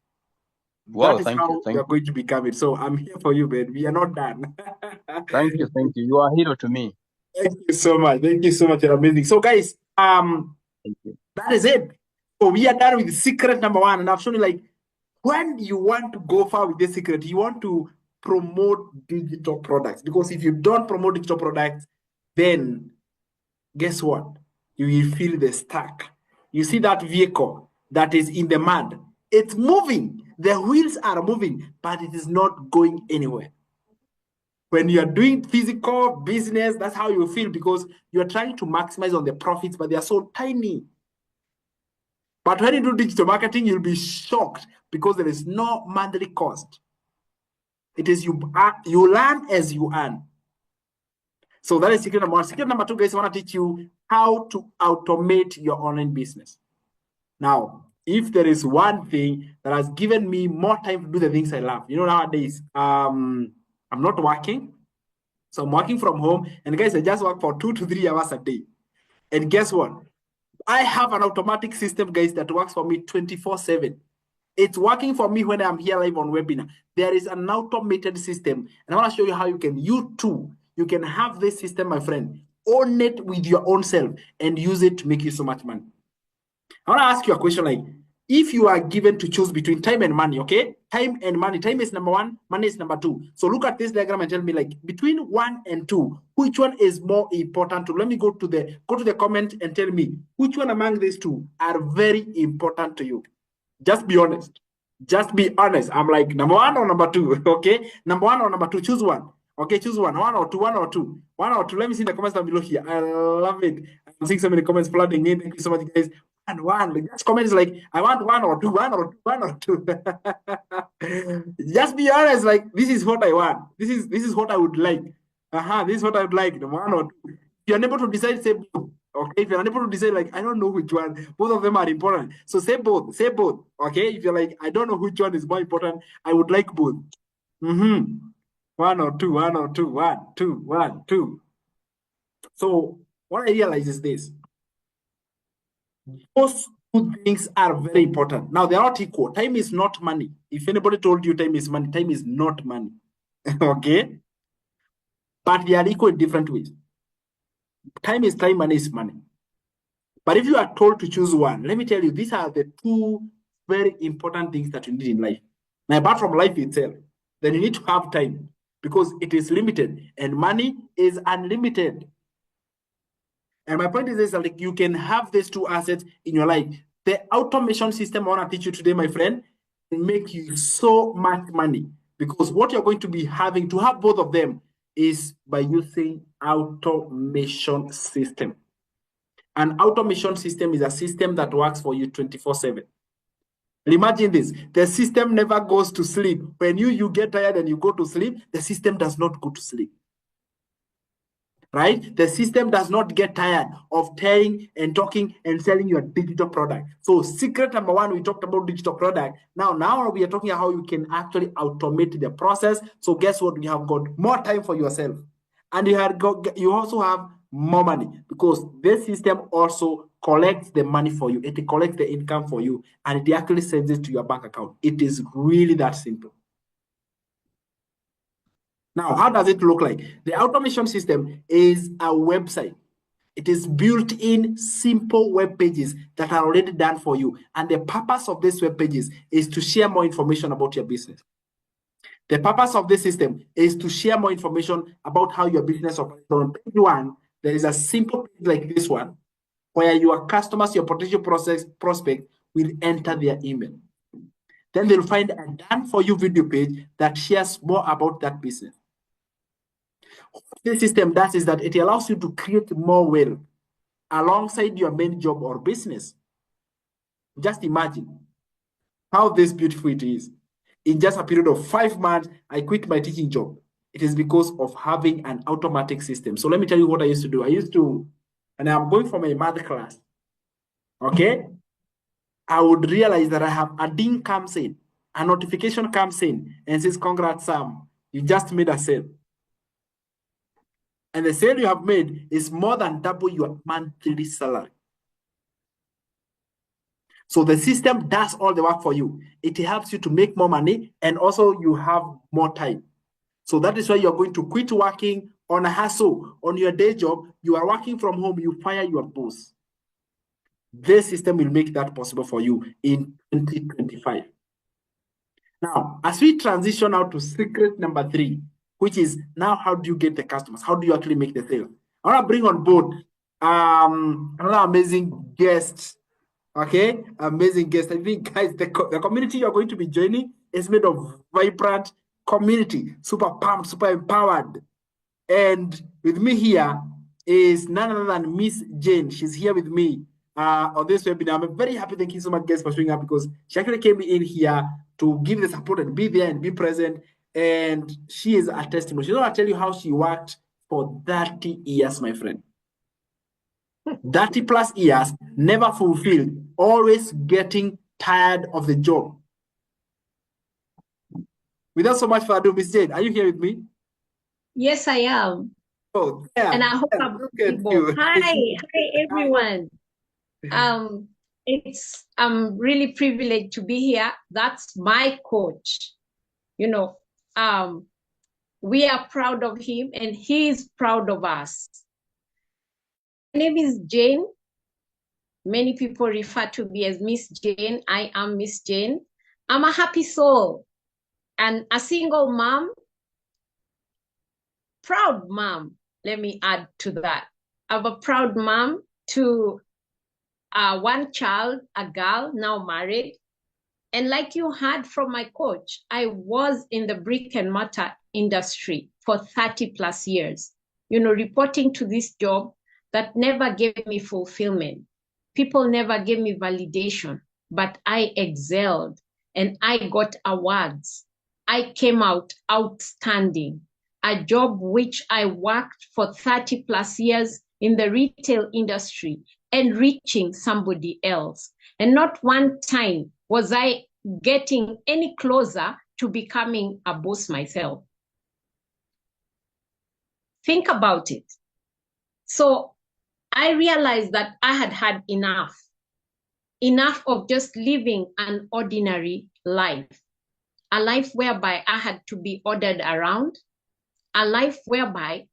Wow, that is how you are going to become it. So I'm here for you, man. We are not done. Thank you. You are a hero to me. Thank you so much. Thank you so much. You're amazing. So, guys, Thank you. that is it. So we are done with the secret number one, and I've shown you like when you want to go far with this secret, you want to promote digital products, because if you don't promote digital products, then guess what? You will feel the stuck. You see that vehicle that is in the mud, it's moving, the wheels are moving, but it is not going anywhere. When you are doing physical business, that's how you feel, because you're trying to maximize on the profits, but they are so tiny. But when you do digital marketing, you'll be shocked because there is no monthly cost. It is you learn as you earn. So that is secret number one. Secret number two, guys, I want to teach you how to automate your online business. Now, if there is one thing that has given me more time to do the things I love, nowadays, I'm not working. So I'm working from home. And guys, I just work for 2 to 3 hours a day. And guess what? I have an automatic system, guys, that works for me 24/7. It's working for me when I'm here live on webinar. There is an automated system. And I want to show you how you can have this system, my friend. Own it with your own self and use it to make you so much money. I want to ask you a question like, if you are given to choose between time and money, okay? Time and money. Time is number one, money is number two. So look at this diagram and tell me, like, between 1 and 2, which one is more important to? Let me go to the comment and tell me which one among these two are very important to you. Just be honest. Just be honest. I'm like, number 1 or number 2, okay? Number 1 or number 2, choose one. Okay, choose one. 1 or 2, 1 or 2. 1 or 2. Let me see the comments down below here. I love it. I'm seeing so many comments flooding in. Thank you so much, guys. And 1. Just comments like, I want 1 or 2, 1 or 2, 1 or 2. Just be honest. Like, this is what I want. This is what I would like. This is what I'd like, the one or two. If you're unable to decide, say both. Okay, if you're unable to decide, like, I don't know which one, both of them are important. So say both, okay? If you're like, I don't know which one is more important, I would like both. One or two, one, two. So what I realize is this. Those two things are very important. Now, they're not equal. Time is not money. If anybody told you time is money, time is not money. Okay? But they are equal in different ways. Time is time, money is money. But if you are told to choose one, let me tell you, these are the two very important things that you need in life. Now, apart from life itself, then you need to have time because it is limited and money is unlimited. And my point is this, like, you can have these two assets in your life. The automation system I want to teach you today, my friend, will make you so much money because what you're going to be having to have both of them is by using automation system. An automation system is a system that works for you 24/7. Imagine this, the system never goes to sleep. When you get tired and you go to sleep, the system does not go to sleep. Right? The system does not get tired of telling and talking and selling your digital product. So secret number one, we talked about digital product. Now we are talking about how you can actually automate the process. So guess what? You have got more time for yourself. And you also have more money because this system also collects the money for you. It collects the income for you and it actually sends it to your bank account. It is really that simple. Now, how does it look like? The automation system is a website. It is built in simple web pages that are already done for you. And the purpose of these web pages is to share more information about your business. The purpose of this system is to share more information about how your business operates. On page one, there is a simple page like this one, where your customers, your potential prospect will enter their email. Then they'll find a done for you video page that shares more about that business. What this system does is that it allows you to create more wealth alongside your main job or business. Just imagine how this beautiful it is. In just a period of 5 months, I quit my teaching job. It is because of having an automatic system. So let me tell you what I used to do. And I'm going for my math class. Okay? I would realize that I have a ding comes in, a notification comes in and says, congrats, Sam, you just made a sale. And the sale you have made is more than double your monthly salary. So the system does all the work for you. It helps you to make more money and also you have more time. So that is why you're going to quit working on a hustle, on your day job. You are working from home, you fire your boss. This system will make that possible for you in 2025. Now, as we transition out to secret number 3, which is now how do you get the customers? How do you actually make the sale? I want to bring on board another amazing guest. Okay, amazing guest. I think, guys, the community you're going to be joining is made of vibrant community, super pumped, super empowered. And with me here is none other than Miss Jane. She's here with me on this webinar. I'm very happy. Thank you so much, guys, for showing up because she actually came in here to give the support and be there and be present. And she is a testimony. She's going to tell you how she worked for 30 years, my friend. 30 plus years, never fulfilled, always getting tired of the job. Without so much further ado, Miss Jane, are you here with me? Yes, I am. Oh, yeah. And I hope I'm able. Hi, everyone. I'm really privileged to be here. That's my coach. You know, we are proud of him and he is proud of us. My name is Jane. Many people refer to me as Miss Jane. I am Miss Jane. I'm a happy soul and a single mom. Proud mom, let me add to that. I'm a proud mom to one child, a girl, now married. And like you heard from my coach, I was in the brick and mortar industry for 30 plus years, you know, reporting to this job that never gave me fulfillment. People never gave me validation, but I excelled and I got awards. I came out outstanding. a job which I worked for 30 plus years in the retail industry, enriching somebody else. And not one time was I getting any closer to becoming a boss myself. Think about it. So I realized that I had had enough of just living an ordinary life, a life whereby I had to be ordered around, a life whereby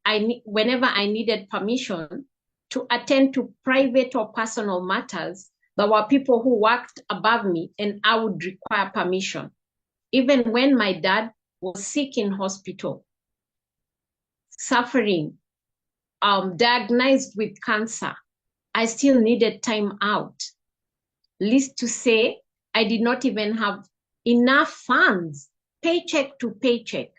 whenever I needed permission to attend to private or personal matters, there were people who worked above me and I would require permission. Even when my dad was sick in hospital, suffering, diagnosed with cancer, I still needed time out. Least to say, I did not even have enough funds, paycheck to paycheck,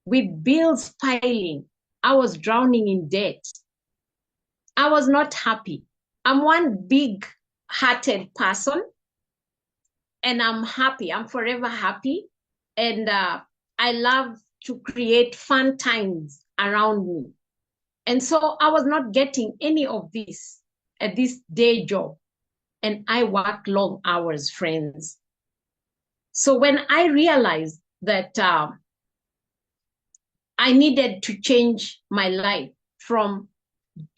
with bills piling. I was drowning in debt. I was not happy. I'm one big-hearted person, and I'm happy. I'm forever happy. And I love to create fun times around me. And so I was not getting any of this at this day job. And I work long hours, friends. So when I realized that I needed to change my life from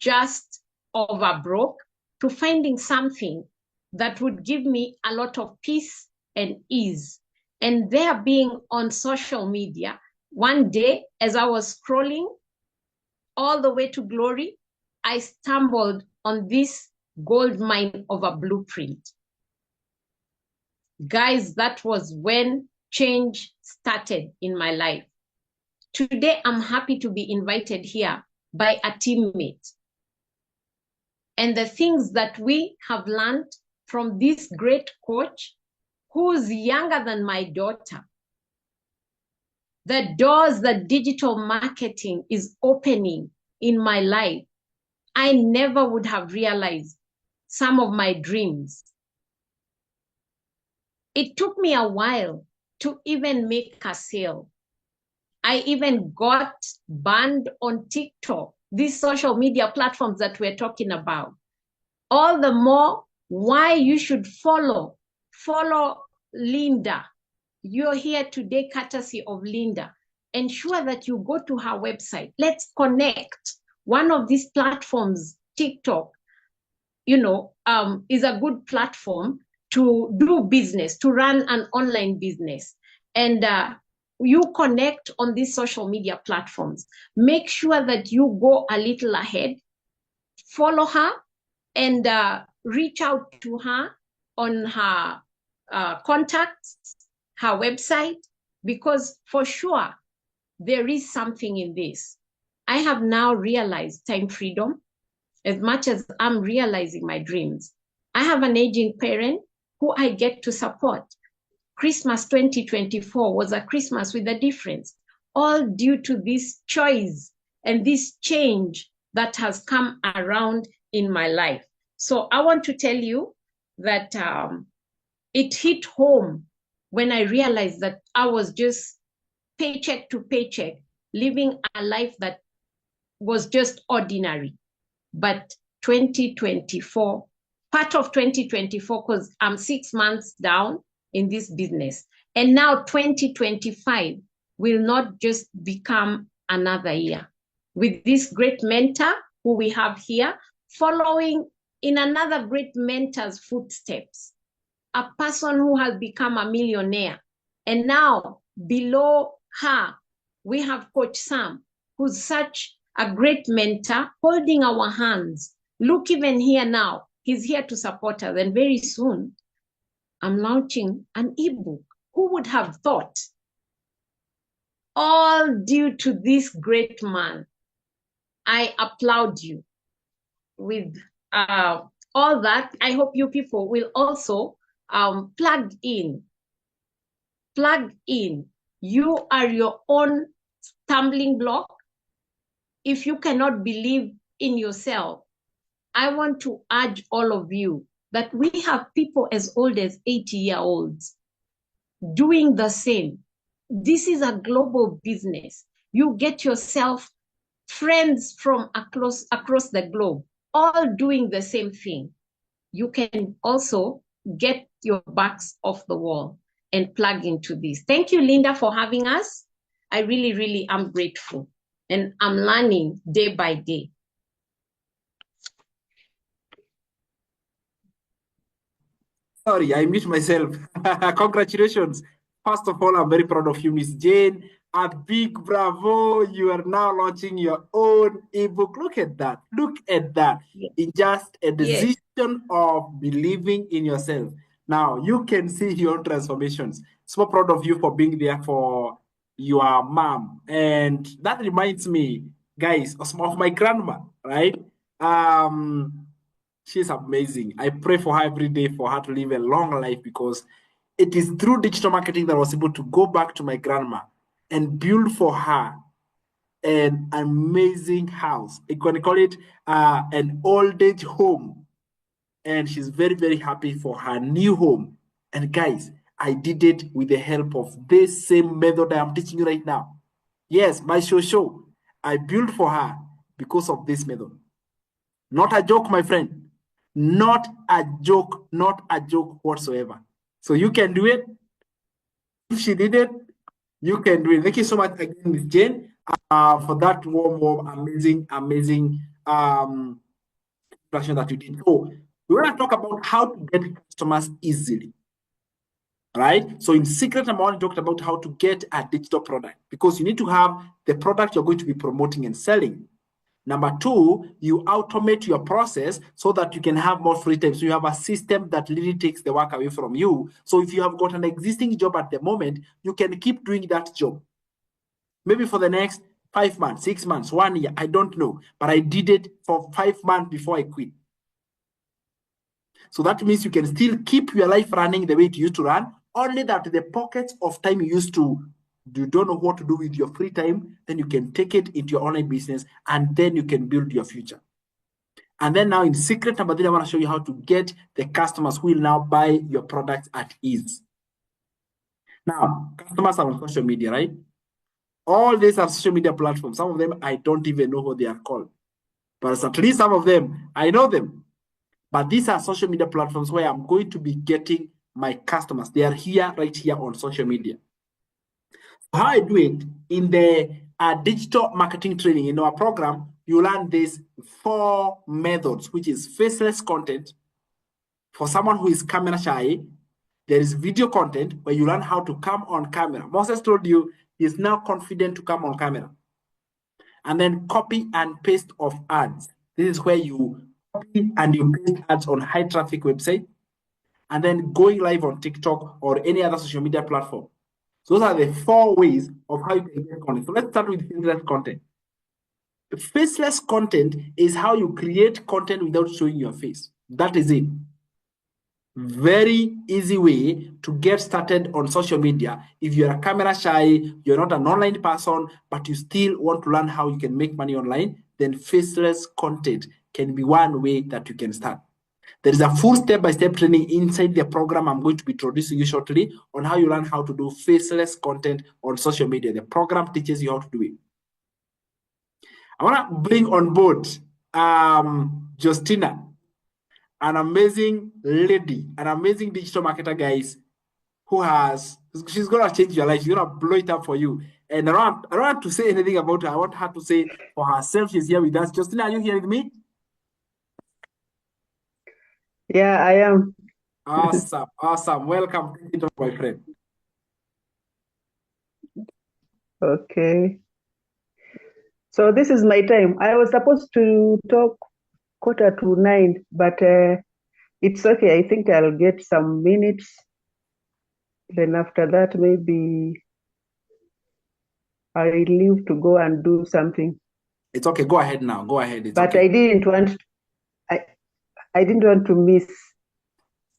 just over broke to finding something that would give me a lot of peace and ease. And there being on social media, one day as I was scrolling all the way to glory, I stumbled on this gold mine of a blueprint. Guys, that was when change started in my life. Today, I'm happy to be invited here by a teammate. And the things that we have learned from this great coach, who's younger than my daughter, the doors that digital marketing is opening in my life, I never would have realized some of my dreams. It took me a while to even make a sale. I even got banned on TikTok, these social media platforms that we're talking about. All the more why you should follow Linda. You're here today courtesy of Linda. Ensure that you go to her website. Let's connect. One of these platforms, TikTok, is a good platform to do business, to run an online business. And you connect on these social media platforms. Make sure that you go a little ahead, follow her, and reach out to her on her contacts, her website, because for sure there is something in this. I have now realized time freedom as much as I'm realizing my dreams. I have an aging parent who I get to support. Christmas 2024 was a Christmas with a difference, all due to this choice and this change that has come around in my life. So I want to tell you that it hit home when I realized that I was just paycheck to paycheck, living a life that was just ordinary. But 2024, part of 2024, because I'm 6 months down in this business. And now 2025 will not just become another year. With this great mentor who we have here, following in another great mentor's footsteps, a person who has become a millionaire. And now below her, we have Coach Sam, who's such a great mentor, holding our hands. Look, even here now, he's here to support us. And very soon, I'm launching an ebook. Who would have thought? All due to this great man. I applaud you. With all that, I hope you people will also plug in. Plug in. You are your own stumbling block. If you cannot believe in yourself, I want to urge all of you that we have people as old as 80-year-olds doing the same. This is a global business. you get yourself friends from across the globe, all doing the same thing. You can also get your backs off the wall and plug into this. Thank you, Linda, for having us. I really, really am grateful. And I'm learning day by day. Sorry, I mute myself. Congratulations. First of all, I'm very proud of you, Miss Jane. A big bravo. You are now launching your own ebook. Look at that. Look at that. Yes. In just a Yes. decision of believing in yourself. Now, you can see your own transformations. So proud of you for being there for your mom. And that reminds me, guys, of my grandma, right? She's amazing. I pray for her every day for her to live a long life, because it is through digital marketing that I was able to go back to my grandma and build for her an amazing house. You can call it an old age home. And she's very, very happy for her new home. And guys, I did it with the help of this same method I am teaching you right now. Yes, my show. I built for her because of this method. Not a joke, my friend. Not a joke whatsoever. So you can do it. If she did it, you can do it. Thank you so much again, Ms. Jane, for that warm, amazing introduction that you did. So we want to talk about how to get customers easily. Right? So in secret, I'm only talking about how to get a digital product, because you need to have the product you're going to be promoting and selling. Number two, you automate your process so that you can have more free time. So you have a system that really takes the work away from you. So if you have got an existing job at the moment, you can keep doing that job. Maybe for the next 5 months, 6 months, 1 year, I don't know. But I did it for 5 months before I quit. So that means you can still keep your life running the way it used to run, only that the pockets of time you don't know what to do with your free time, then you can take it into your online business, and then you can build your future. And then now in secret number 3, I want to show you how to get the customers who will now buy your products at ease. Now, customers are on social media, right? All these are social media platforms. Some of them, I don't even know what they are called. But at least some of them, I know them. But these are social media platforms where I'm going to be getting my customers. They are here, right here on social media. How I do it in the digital marketing training in our program, you learn these 4 methods, which is faceless content. For someone who is camera shy, there is video content where you learn how to come on camera. Moses told you he's now confident to come on camera. And then copy and paste of ads. This is where you copy and you paste ads on high traffic website, and then going live on TikTok or any other social media platform. So those are the 4 ways of how you can get content. So let's start with faceless content. Faceless content is how you create content without showing your face. That is it. Very easy way to get started on social media. If you're a camera shy, you're not an online person, but you still want to learn how you can make money online, then faceless content can be one way that you can start. There is a full step-by-step training inside the program I'm going to be introducing you shortly on how you learn how to do faceless content on social media. The program teaches you how to do it. I want to bring on board Justina, an amazing lady, an amazing digital marketer, guys, she's going to change your life. She's going to blow it up for you. And I don't want to say anything about her. I want her to say for herself. She's here with us. Justina, are you here with me? Yeah, I am. Awesome. Welcome, my friend. Okay. So this is my time. I was supposed to talk 8:45, but it's okay. I think I'll get some minutes. Then after that, maybe I'll leave to go and do something. It's okay. Go ahead now. Go ahead. It's but okay. I didn't want to miss,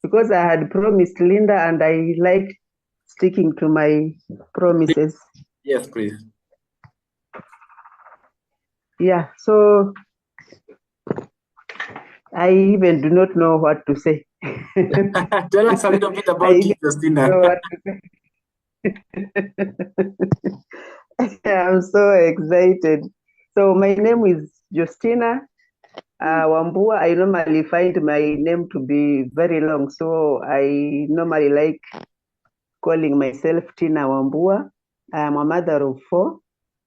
because I had promised Linda and I like sticking to my promises. Yes, please. Yeah, so I even do not know what to say. Tell us a little bit about you, Justina. I'm so excited. So my name is Justina Wambua. I normally find my name to be very long, so I normally like calling myself Tina Wambua. I am a mother of 4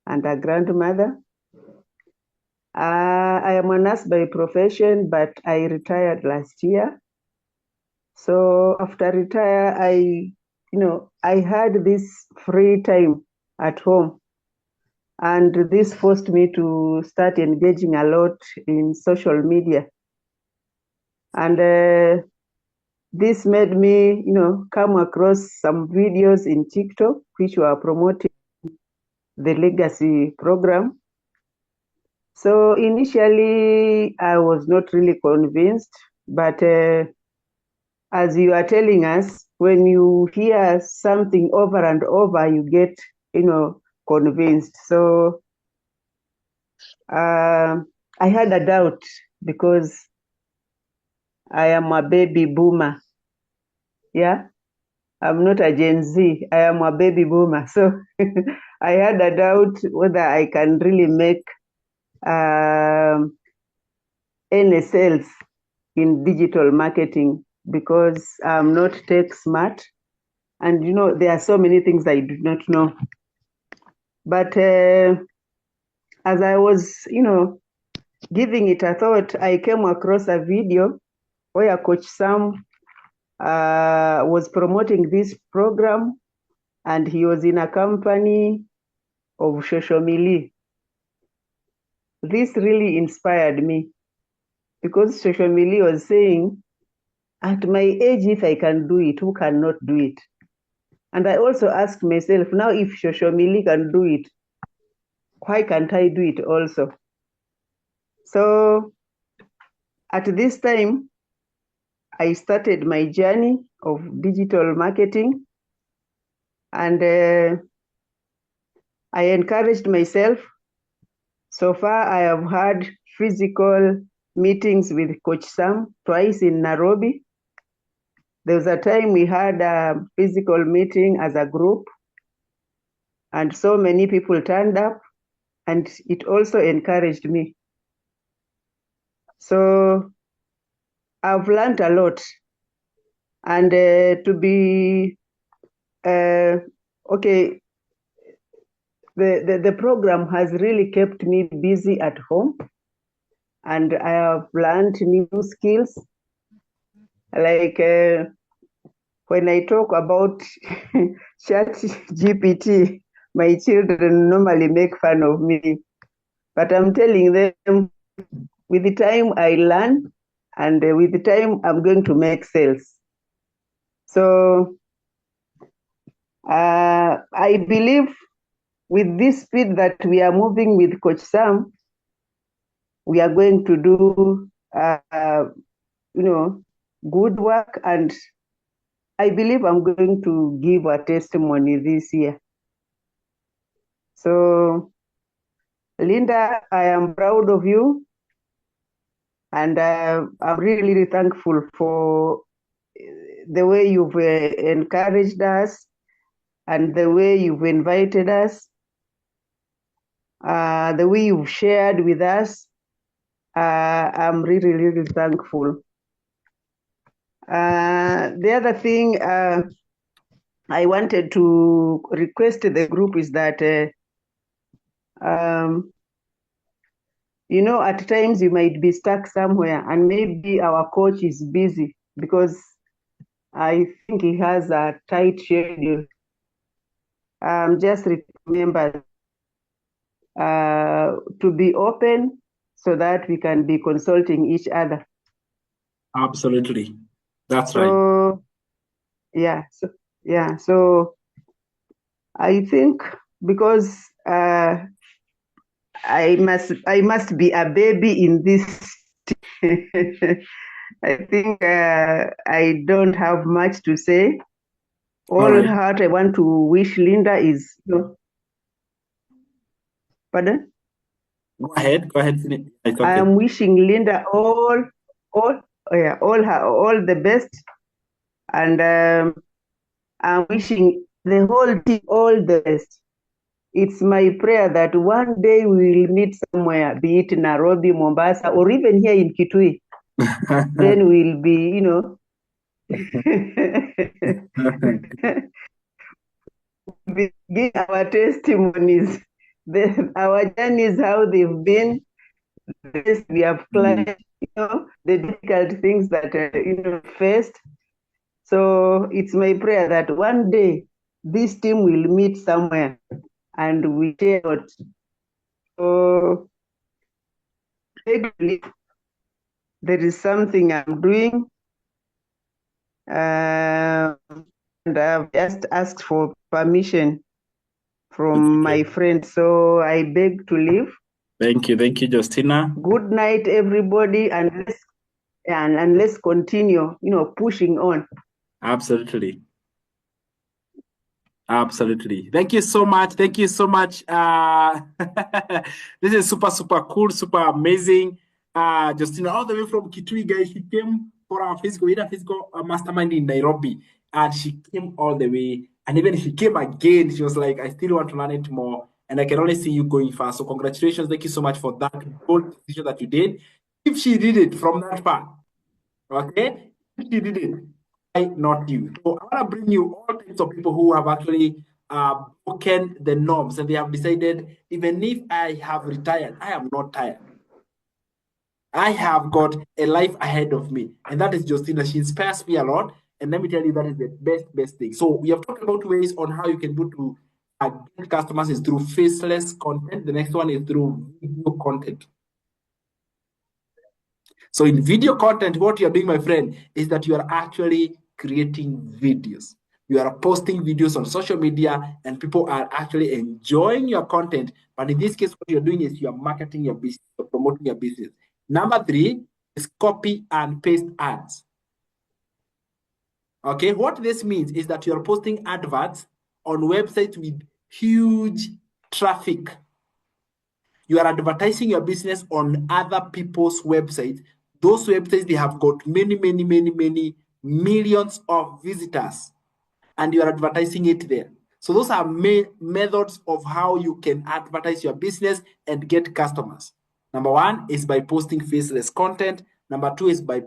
and a grandmother. I am a nurse by profession, but I retired last year. So after retire, I had this free time at home, and this forced me to start engaging a lot in social media. And this made me, come across some videos in TikTok which were promoting the legacy program. So initially, I was not really convinced, but as you are telling us, when you hear something over and over, you get, convinced. So I had a doubt because I am a baby boomer. Yeah, I'm not a Gen Z. I am a baby boomer. So I had a doubt whether I can really make any sales in digital marketing because I'm not tech smart. And, there are so many things I do not know. But as I was, giving it a thought, I came across a video where Coach Sam was promoting this program, and he was in a company of Shoshomili. This really inspired me because Shoshomili was saying, at my age, if I can do it, who cannot do it? And I also asked myself, now if Shoshomili can do it, why can't I do it also? So at this time, I started my journey of digital marketing, and I encouraged myself. So far, I have had physical meetings with Coach Sam twice in Nairobi. There was a time we had a physical meeting as a group, and so many people turned up, and it also encouraged me. So I've learned a lot, and to be okay, the program has really kept me busy at home, and I have learned new skills. Like when I talk about Chat GPT, my children normally make fun of me, but I'm telling them with the time I learn, and with the time I'm going to make sales. So I believe with this speed that we are moving with Coach Sam, we are going to do, good work, and I believe I'm going to give a testimony this year. So, Linda, I am proud of you, and I'm really, really thankful for the way you've encouraged us and the way you've invited us, the way you've shared with us. I'm really, really thankful. The other thing I wanted to request the group is that, at times you might be stuck somewhere and maybe our coach is busy because I think he has a tight schedule. Just remember to be open so that we can be consulting each other. Absolutely. That's right. So, yeah. So I think because I must be a baby in this. I think I don't have much to say. All right. what I want to wish Linda is, pardon? Go ahead. It's I okay. am wishing Linda all the best, and I'm wishing the whole team all the best. it's my prayer that one day we will meet somewhere, be it Nairobi, Mombasa, or even here in Kitui. Then we'll be, you know, begin our testimonies, our journeys, how they've been, this we have climbed, you know, the difficult things that you know faced. So it's my prayer that one day this team will meet somewhere and we share what. So there is something I'm doing, and I've just asked for permission from my friend, so I beg to leave. Thank you, Justina. Good night, everybody, and let's continue, you know, pushing on. Absolutely. Absolutely. Thank you so much. Thank you so much. This is super cool, super amazing. Justina, all the way from Kitui, guys. She came for our physical mastermind in Nairobi, and she came all the way. And even she came again. She was like, "I still want to learn it more, and I can only see you going far." So congratulations. Thank you so much for that bold decision that you did. If she did it from that far, okay, if she did it, not you. So I want to bring you all types of people who have actually broken the norms, and they have decided, even if I have retired, I am not tired. I have got a life ahead of me, and that is Justina. She inspires me a lot, and let me tell you, that is the best thing. So we have talked about ways on how you can go to get customers is through faceless content. The next one is through video content. So in video content, what you're doing, my friend, is that you are actually creating videos. You are posting videos on social media, and people are actually enjoying your content. But in this case, what you're doing is you are marketing your business, you're promoting your business. Number 3 is copy and paste ads. Okay, what this means is that you're posting adverts on websites with huge traffic. You are advertising your business on other people's websites. Those websites, they have got many millions of visitors, and you are advertising it there. So those are methods of how you can advertise your business and get customers. Number 1 is by posting faceless content. Number 2 is by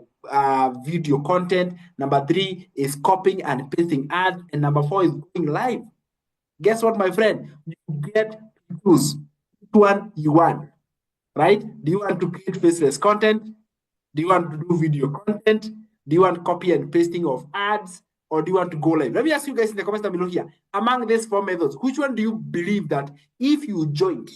video content. Number 3 is copying and pasting ads. And number 4 is going live. Guess what, my friend? You get to choose which one you want, right? Do you want to create faceless content? Do you want to do video content? Do you want copy and pasting of ads? Or do you want to go live? Let me ask you guys in the comments down below here. Among these 4 methods, which one do you believe that if you joined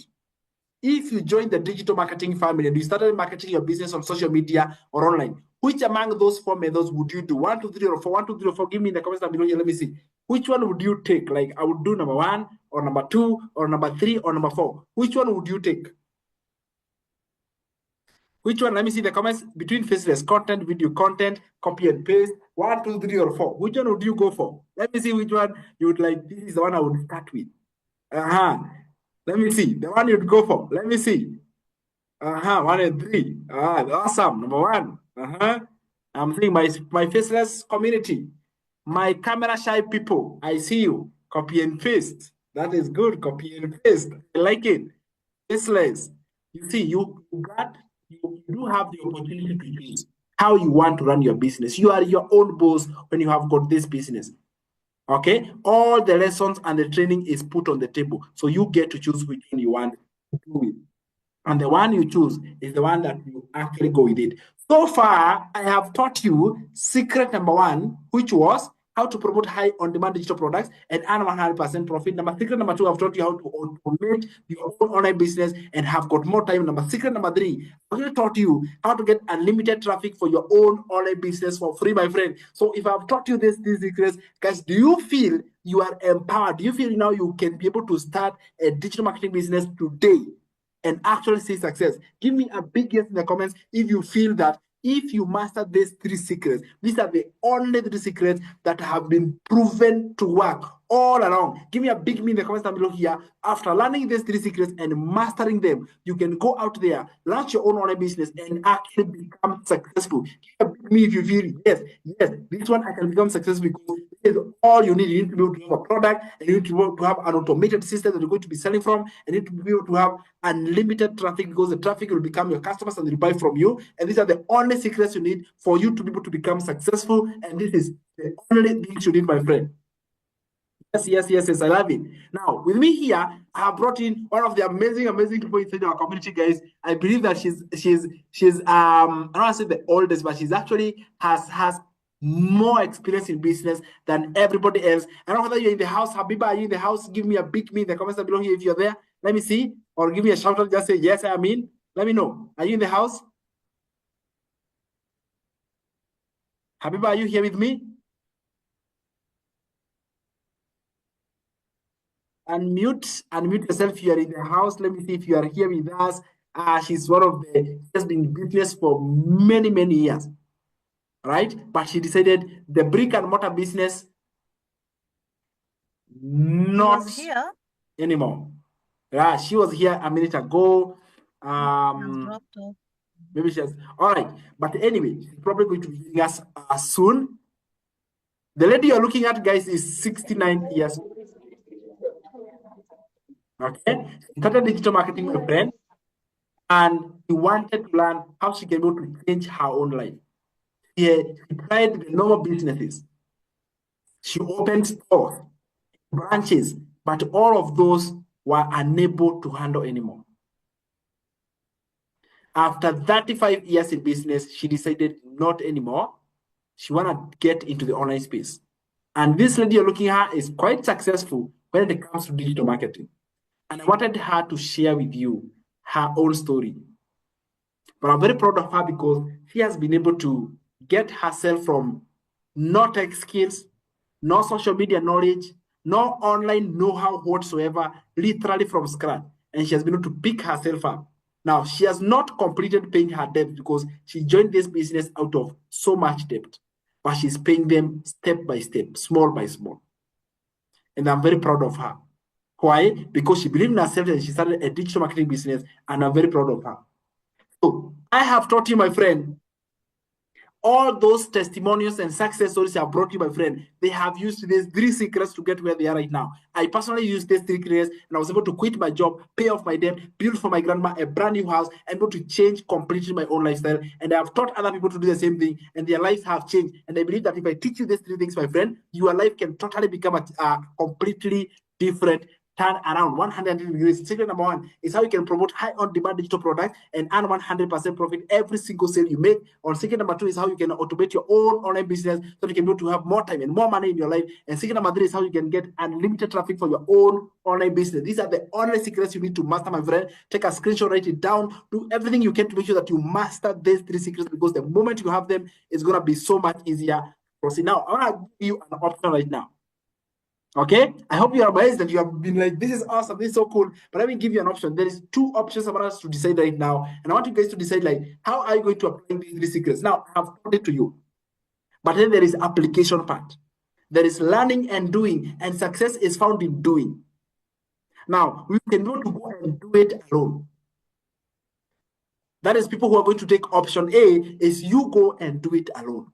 the digital marketing family and you started marketing your business on social media or online, which among those 4 methods would you do? 1, 2, 3, or 4? 1, 2, 3, or 4. Give me in the comments down below here. Let me see. Which one would you take? Like, I would do number 1 or number 2 or number 3 or number 4. Which one would you take? Which one? Let me see the comments between faceless content, video content, copy and paste. 1, 2, 3, or 4. Which one would you go for? Let me see which one you would like. This is the one I would start with. Let me see. The one you'd go for. Let me see. 1 and 3. Awesome. Number 1. I'm seeing my faceless community. My camera shy people. I see you. Copy and paste. That is good. Copy and paste. I like it. Faceless. You see, you do have the opportunity to choose how you want to run your business. You are your own boss when you have got this business. Okay, all the lessons and the training is put on the table, so you get to choose which one you want to do it. And the one you choose is the one that you actually go with it. So far, I have taught you secret number 1, which was how to promote high on-demand digital products and earn 100% profit. Secret number 2, I've taught you how to automate your own online business and have got more time. Secret number 3, I've really taught you how to get unlimited traffic for your own online business for free, my friend. So if I've taught you these secrets, guys, do you feel you are empowered? Do you feel now you can be able to start a digital marketing business today and actually see success? Give me a big yes in the comments if you feel that if you master these 3 secrets. These are the only 3 secrets that have been proven to work all along. Give me a big me in the comments down below here. After learning these 3 secrets and mastering them, you can go out there, launch your own online business, and actually become successful. Give a big me if you feel, yes, this one I can become successful because is all you need. You need to be able to have a product, and you need to be able to have an automated system that you're going to be selling from, and you need to be able to have unlimited traffic, because the traffic will become your customers and they'll buy from you. And these are the only secrets you need for you to be able to become successful. And this is the only thing you need, my friend. Yes, I love it. Now, with me here, I have brought in one of the amazing people inside our community, guys. I believe that she's I don't want to say the oldest, but she's actually has more experience in business than everybody else. I don't know whether you're in the house. Habiba, are you in the house? Give me a big me in the comments below here if you're there. Let me see. Or give me a shout out. Just say, yes, I am in. Let me know. Are you in the house? Habiba, are you here with me? Unmute yourself if you are in the house. Let me see if you are here with us. She's one of the, has been in business for many years, right? But she decided the brick and mortar business not here anymore. Yeah, she was here a minute ago. Maybe she has. All right, but anyway, she's probably going to be joining us soon. The lady you're looking at, guys, is 69 years old. Okay, she started digital marketing, my friend, and she wanted to learn how she can be able to change her own life. She tried the normal businesses. She opened stores, branches, but all of those were unable to handle anymore. After 35 years in business, she decided not anymore. She wanted to get into the online space. And this lady you're looking at is quite successful when it comes to digital marketing. And I wanted her to share with you her own story. But I'm very proud of her because she has been able to get herself from no tech skills, no social media knowledge, no online know-how whatsoever, literally from scratch. And she has been able to pick herself up. Now, she has not completed paying her debt because she joined this business out of so much debt. But she's paying them step by step, small by small. And I'm very proud of her. Why? Because she believed in herself and she started a digital marketing business, and I'm very proud of her. So I have taught you, my friend, all those testimonials and success stories I have brought you, my friend. They have used these 3 secrets to get where they are right now. I personally used these 3 secrets, and I was able to quit my job, pay off my debt, build for my grandma a brand new house, and able to change completely my own lifestyle. And I have taught other people to do the same thing, and their lives have changed. And I believe that if I teach you these 3 things, my friend, your life can totally become a completely different turn around 180 degrees. Secret number 1 is how you can promote high on-demand digital products and earn 100% profit every single sale you make. Or secret number 2 is how you can automate your own online business so you can be able to have more time and more money in your life. And secret number 3 is how you can get unlimited traffic for your own online business. These are the only secrets you need to master, my friend. Take a screenshot, write it down, do everything you can to make sure that you master these 3 secrets, because the moment you have them, it's going to be so much easier. Proceed. Now, I want to give you an option right now. Okay, I hope you are amazed that you have been like, this is awesome, this is so cool. But let me give you an option. There is 2 options I want us to decide right now, and I want you guys to decide, like, how are you going to apply these 3 secrets? Now, I have taught it to you, but then there is application part. There is learning and doing, and success is found in doing. Now, we can go to go and do it alone. That is, people who are going to take option A is you go and do it alone.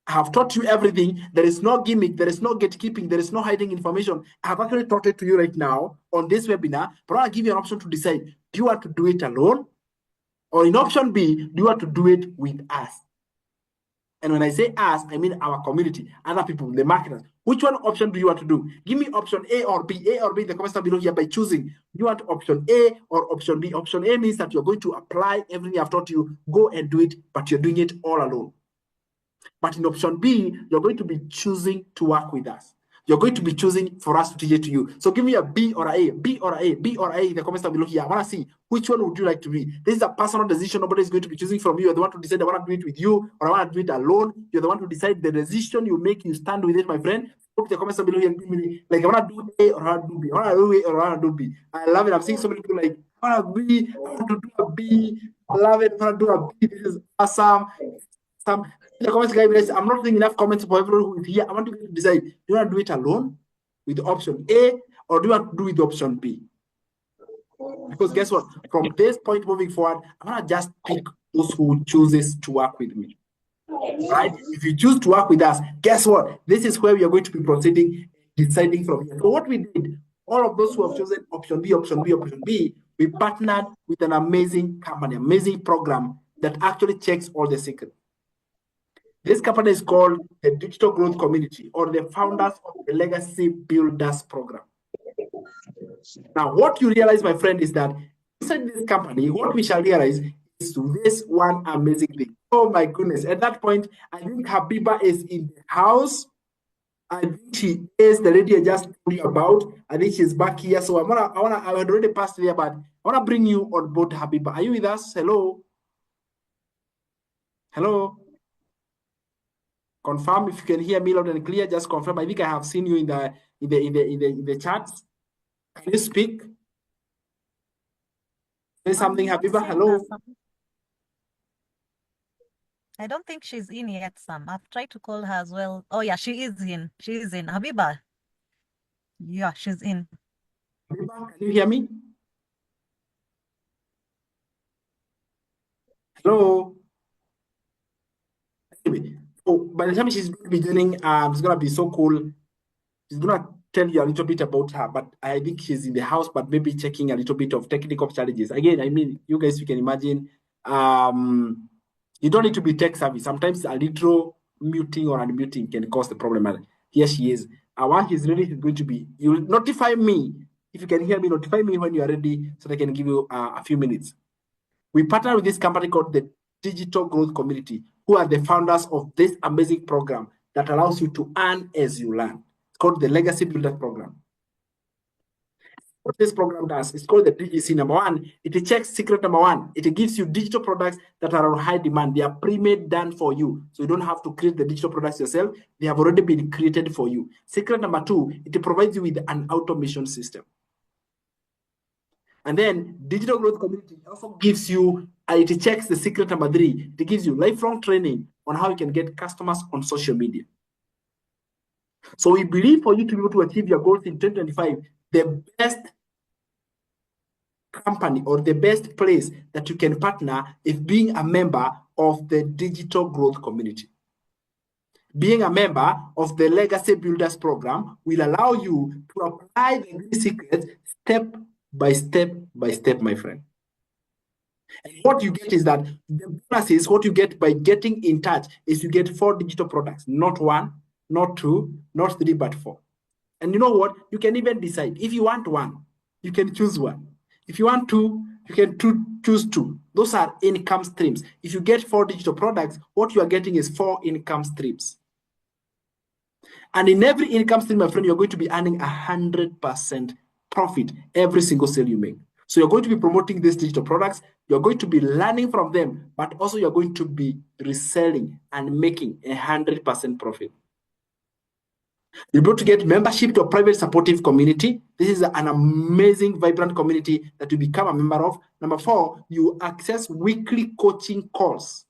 I have taught you everything. There is no gimmick. There is no gatekeeping. There is no hiding information. I have actually taught it to you right now on this webinar, but I'll give you an option to decide. Do you want to do it alone? Or in option B, do you want to do it with us? And when I say us, I mean our community, other people, the marketers. Which one option do you want to do? Give me option A or B. A or B in the comments down below here by choosing. Do you want option A or option B? Option A means that you're going to apply everything I've taught you, go and do it, but you're doing it all alone. But in option B, you're going to be choosing to work with us. You're going to be choosing for us to teach it to you. So give me a B or a, B or a, B or a in the comments down below here. I want to see which one would you like to be. This is a personal decision. Nobody is going to be choosing from you. You're the one to decide I want to do it with you or I want to do it alone. You're the one to decide the decision you make. You stand with it, my friend. Put the comments down below here and give me, like, I want to do A or I want to do B. I want to do A or I want to do B. I love it. I'm seeing so many people like, I want to B, I want to do a B. I love it. I want to do a B. This is awesome. In the comments, guys, I'm not seeing enough comments for everyone who is here. I want you to decide, do you want to do it alone with the option A or do you want to do with the option B? Because guess what? From this point moving forward, I'm going to just pick those who chooses to work with me. right? If you choose to work with us, guess what? This is where we are going to be proceeding, deciding from here. So what we did, all of those who have chosen option B, option B, option B, we partnered with an amazing company, amazing program that actually checks all the secrets. This company is called the Digital Growth Community, or the founders of the Legacy Builders Program. Now, what you realize, my friend, is that inside this company, what we shall realize is this one amazing thing. Oh my goodness. At that point, I think Habiba is in the house. I think she is the lady I just told you about. I think she's back here. So I had already passed there, but I wanna bring you on board, Habiba. Are you with us? Hello? Hello? Confirm if you can hear me loud and clear. Just confirm. I think I have seen you in the chats. Can you speak? Say something, Habiba. Hello. I don't think she's in yet, Sam. I've tried to call her as well. Oh yeah, she is in. She is in. Habiba. Yeah, she's in. Habiba, can you hear me? Hello. Anyway, so by the time she's going to be joining, it's gonna be so cool. She's gonna tell you a little bit about her, but I think she's in the house, but maybe checking a little bit of technical challenges. Again, I mean, you guys, you can imagine, you don't need to be tech savvy. Sometimes a little muting or unmuting can cause the problem. And here she is. Once she's ready, she's going to be, you'll notify me. If you can hear me, notify me when you are ready so that I can give you a few minutes. We partner with this company called the Digital Growth Community, who are the founders of this amazing program that allows you to earn as you learn. It's called the Legacy Builder Program. What this program does is called the DGC. Number one, it checks secret number one. It gives you digital products that are on high demand. They are pre-made, done for you. So you don't have to create the digital products yourself. They have already been created for you. Secret number two, it provides you with an automation system. And then Digital Growth Community also gives you, it checks the secret number three. It gives you lifelong training on how you can get customers on social media. So we believe for you to be able to achieve your goals in 2025, the best company or the best place that you can partner is being a member of the Digital Growth Community. Being a member of the Legacy Builders Program will allow you to apply the secrets step by step by step, my friend. And what you get is that the bonus is what you get by getting in touch is you get 4 digital products, not 1, not 2, not 3, but 4. And you know what? You can even decide. If you want 1, you can choose 1. If you want 2, you can choose 2. Those are income streams. If you get 4 digital products, what you are getting is 4 income streams. And in every income stream, my friend, you're going to be earning 100% profit every single sale you make. So you're going to be promoting these digital products, you're going to be learning from them, but also you're going to be reselling and making 100% profit. You're able to get membership to a private supportive community. This is an amazing, vibrant community that you become a member of. Number 4, you access weekly coaching calls.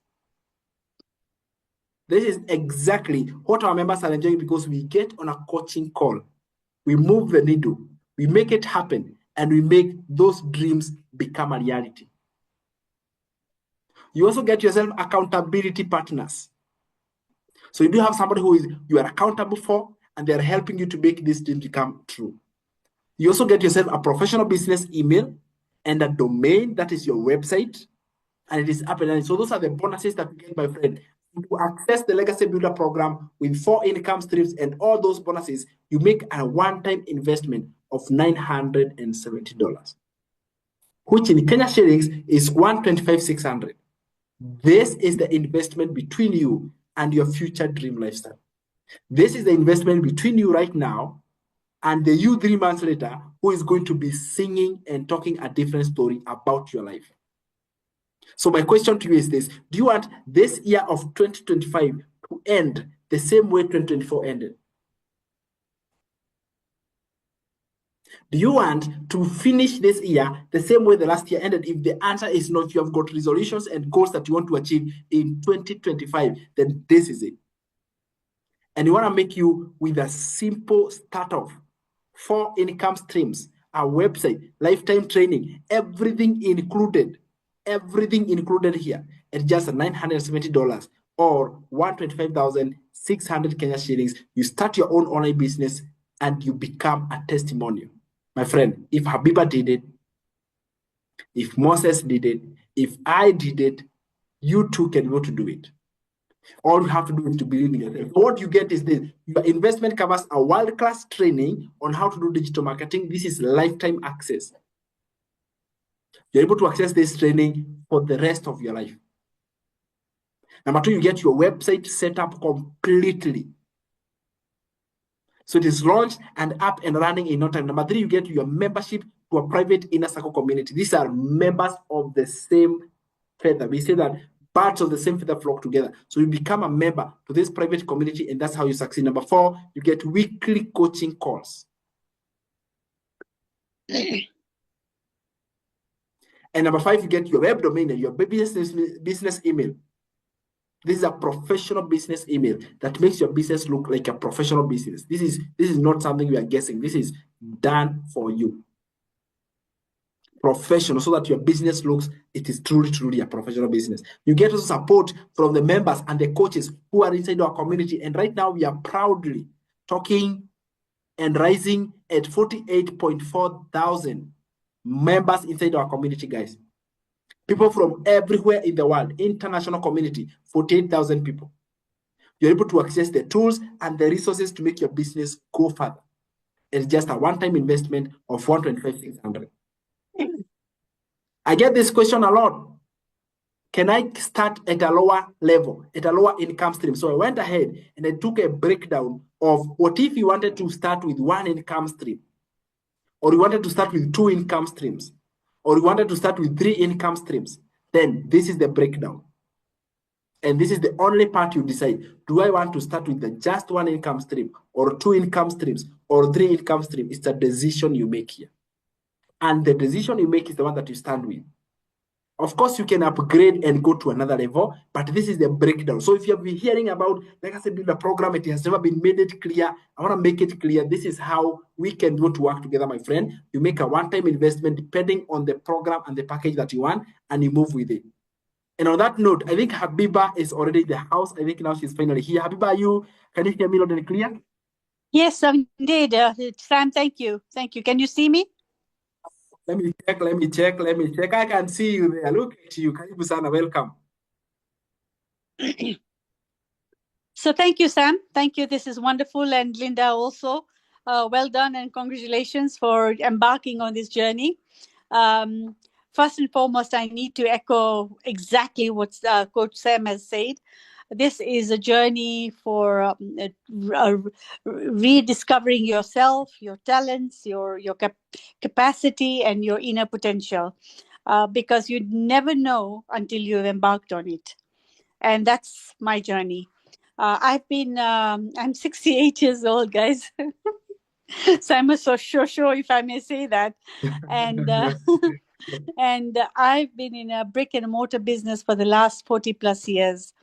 This is exactly what our members are enjoying because we get on a coaching call. We move the needle. We make it happen, and we make those dreams become a reality. You also get yourself accountability partners. So you do have somebody who you are accountable for, and they're helping you to make this dream become true. You also get yourself a professional business email and a domain that is your website, and it is up and running. So those are the bonuses that you get, my friend. To access the Legacy Builder Program with 4 income streams and all those bonuses, you make a one-time investment of $970, which in Kenya shillings is 125,600. This is the investment between you and your future dream lifestyle. This is the investment between you right now and the you 3 months later who is going to be singing and talking a different story about your life. So my question to you is this: do you want this year of 2025 to end the same way 2024 ended? Do you want to finish this year the same way the last year ended? If the answer is no, if you have got resolutions and goals that you want to achieve in 2025, then this is it. And you want to make you with a simple start of 4 income streams, a website, lifetime training, everything included here at just $970 or 125,600 Kenya shillings. You start your own online business and you become a testimonial. My friend, if Habiba did it, if Moses did it, if I did it, you too can go to do it. All you have to do is to believe in yourself. What you get is this: your investment covers a world-class training on how to do digital marketing. This is lifetime access. You're able to access this training for the rest of your life. Number two, you get your website set up completely. So it is launched and up and running in no time. Number three, you get your membership to a private inner circle community. These are members of the same feather. We say that parts of the same feather flock together. So you become a member to this private community, and that's how you succeed. Number four, you get weekly coaching calls. And number five, you get your web domain and your business email. This is a professional business email that makes your business look like a professional business. This is not something we are guessing. This is done for you. Professional, so that your business looks, it is truly a professional business. You get also support from the members and the coaches who are inside our community. And right now we are proudly talking and rising at 48.4 thousand members inside our community, guys. People from everywhere in the world, international community, 48,000 people. You're able to access the tools and the resources to make your business go further. It's just a one-time investment of 125,600. I get this question a lot. Can I start at a lower level, at a lower income stream? So I went ahead and I took a breakdown of what if you wanted to start with one income stream, or you wanted to start with two income streams, or you wanted to start with three income streams. Then this is the breakdown. And this is the only part you decide. Do I want to start with just one income stream, or two income streams, or three income streams? It's a decision you make here. And the decision you make is the one that you stand with. Of course, you can upgrade and go to another level, but this is the breakdown. So if you have been hearing about, like I said, build a program, it has never been made it clear. I want to make it clear. This is how we can go to work together, my friend. You make a one-time investment depending on the program and the package that you want, and you move with it. And on that note, I think Habiba is already in the house. I think now she's finally here. Habiba, can you hear me loud and clear? Yes, indeed. Sam, thank you. Thank you. Can you see me? Let me check. I can see you there. Look at you. Karibu sana. Welcome. So thank you, Sam. Thank you. This is wonderful. And Linda also. Well done and congratulations for embarking on this journey. First and foremost, I need to echo exactly what Coach Sam has said. This is a journey for rediscovering yourself, your talents, your capacity, and your inner potential, because you never know until you've embarked on it. And that's my journey. I'm 68 years old, guys. So I'm so sure if I may say that. And and I've been in a brick and mortar business for the last 40 plus years.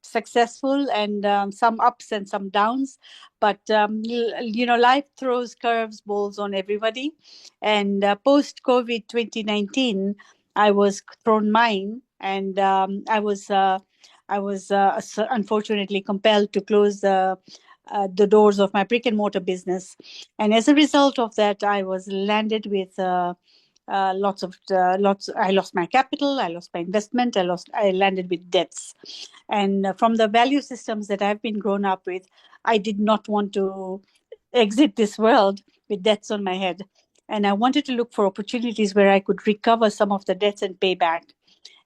Successful and some ups and some downs, but life throws curveballs on everybody. And post COVID 2019, I was thrown mine, and I was unfortunately compelled to close the doors of my brick and mortar business. And as a result of that, I was landed with lots. I lost my capital, I lost my investment, I landed with debts. And from the value systems that I've been grown up with, I did not want to exit this world with debts on my head. And I wanted to look for opportunities where I could recover some of the debts and pay back.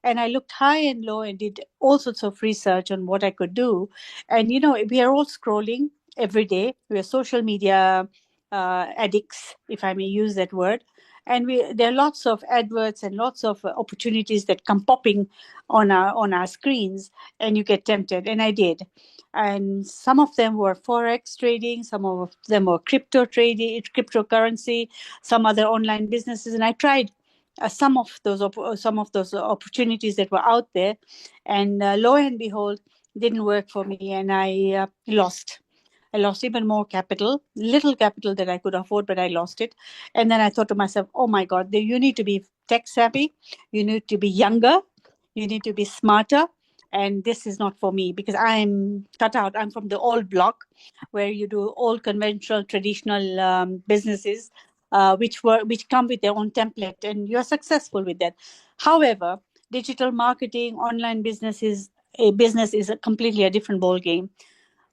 And I looked high and low and did all sorts of research on what I could do. And, we are all scrolling every day. We are social media addicts, if I may use that word. And there are lots of adverts and lots of opportunities that come popping on our screens, and you get tempted. And I did. And some of them were Forex trading, some of them were crypto trading, cryptocurrency, some other online businesses. And I tried some of those opportunities that were out there, and lo and behold, didn't work for me, and I lost even more capital, little capital that I could afford, but I lost it. And then I thought to myself, oh my God, you need to be tech savvy, you need to be younger, you need to be smarter, and this is not for me because I'm cut out. I'm from the old block where you do all conventional, traditional businesses, which come with their own template, and you're successful with that. However, digital marketing, online business is a completely a different ball game.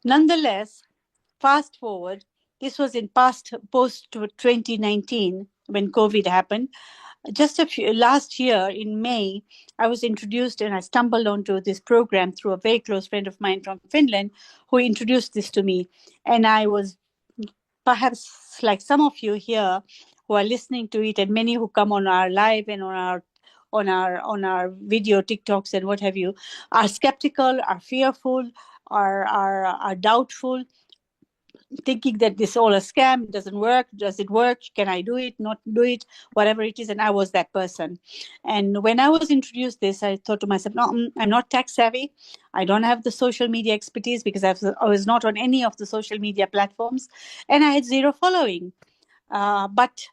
Nonetheless, fast forward, this was in post 2019 when COVID happened. Just last year in May, I was introduced and I stumbled onto this program through a very close friend of mine from Finland who introduced this to me. And I was, perhaps like some of you here who are listening to it, and many who come on our live and on our video TikToks and what have you, are skeptical, are fearful, are doubtful, thinking that this is all a scam, doesn't work, does it work, can I do it, not do it, whatever it is. And I was that person. And when I was introduced this, I thought to myself, no, I'm not tech savvy, I don't have the social media expertise because I was not on any of the social media platforms, and I had zero following, but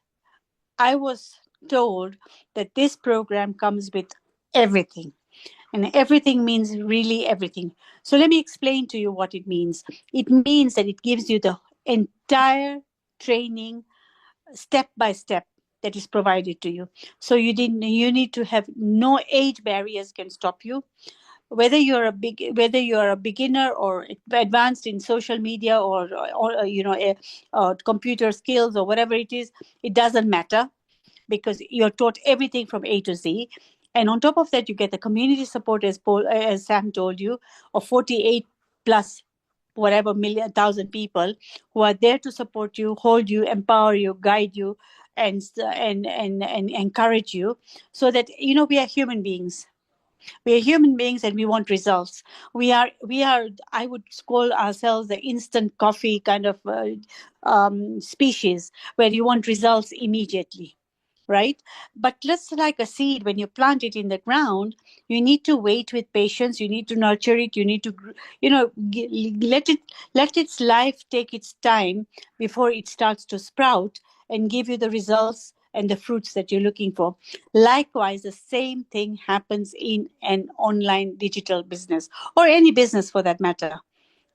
I was told that this program comes with everything. And everything means really everything. So let me explain to you what it means. It means that it gives you the entire training step by step that is provided to you. So you need to have no age barriers can stop you. Whether you're a beginner or advanced in social media or computer skills or whatever it is, it doesn't matter, because you're taught everything from A to Z. And on top of that, you get the community support, as Sam told you, of 48 plus whatever thousand people who are there to support you, hold you, empower you, guide you, and encourage you, so that we are human beings. We are human beings and we want results. We are. I would call ourselves the instant coffee kind of species, where you want results immediately, right? But just like a seed, when you plant it in the ground, you need to wait with patience. You need to nurture it. You need to, let its life take its time before it starts to sprout and give you the results and the fruits that you're looking for. Likewise, the same thing happens in an online digital business, or any business for that matter.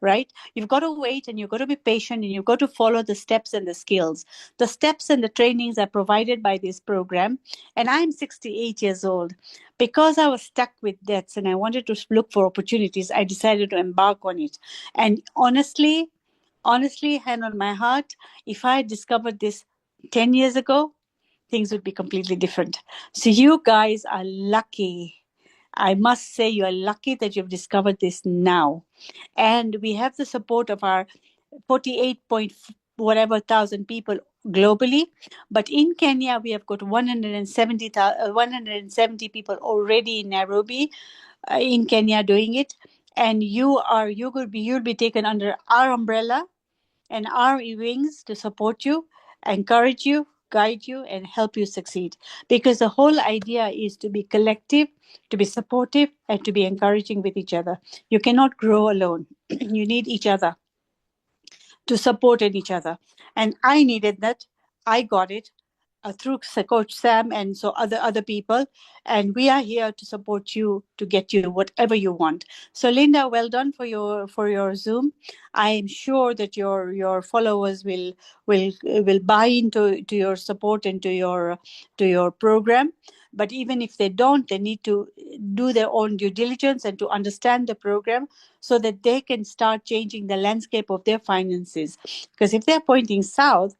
Right? You've got to wait, and you've got to be patient, and you've got to follow the steps and the skills. The steps and the trainings are provided by this program. And I'm 68 years old. Because I was stuck with debts and I wanted to look for opportunities, I decided to embark on it. And honestly, hand on my heart, if I had discovered this 10 years ago, things would be completely different. So you guys are lucky. I must say you are lucky that you've discovered this now. And we have the support of our 48 point whatever thousand people globally. But in Kenya, we have got 170 people already in Nairobi, in Kenya doing it. And you'll be taken under our umbrella and our wings to support you, encourage you, guide you, and help you succeed. Because the whole idea is to be collective, to be supportive, and to be encouraging with each other. You cannot grow alone. You need each other to support each other. And I needed that. I got it through Coach Sam and so other people. And we are here to support you to get you whatever you want. So Linda, well done for your Zoom. I am sure that your followers will buy into your support and to your program. But even if they don't, they need to do their own due diligence and to understand the program so that they can start changing the landscape of their finances. Because if they're pointing south,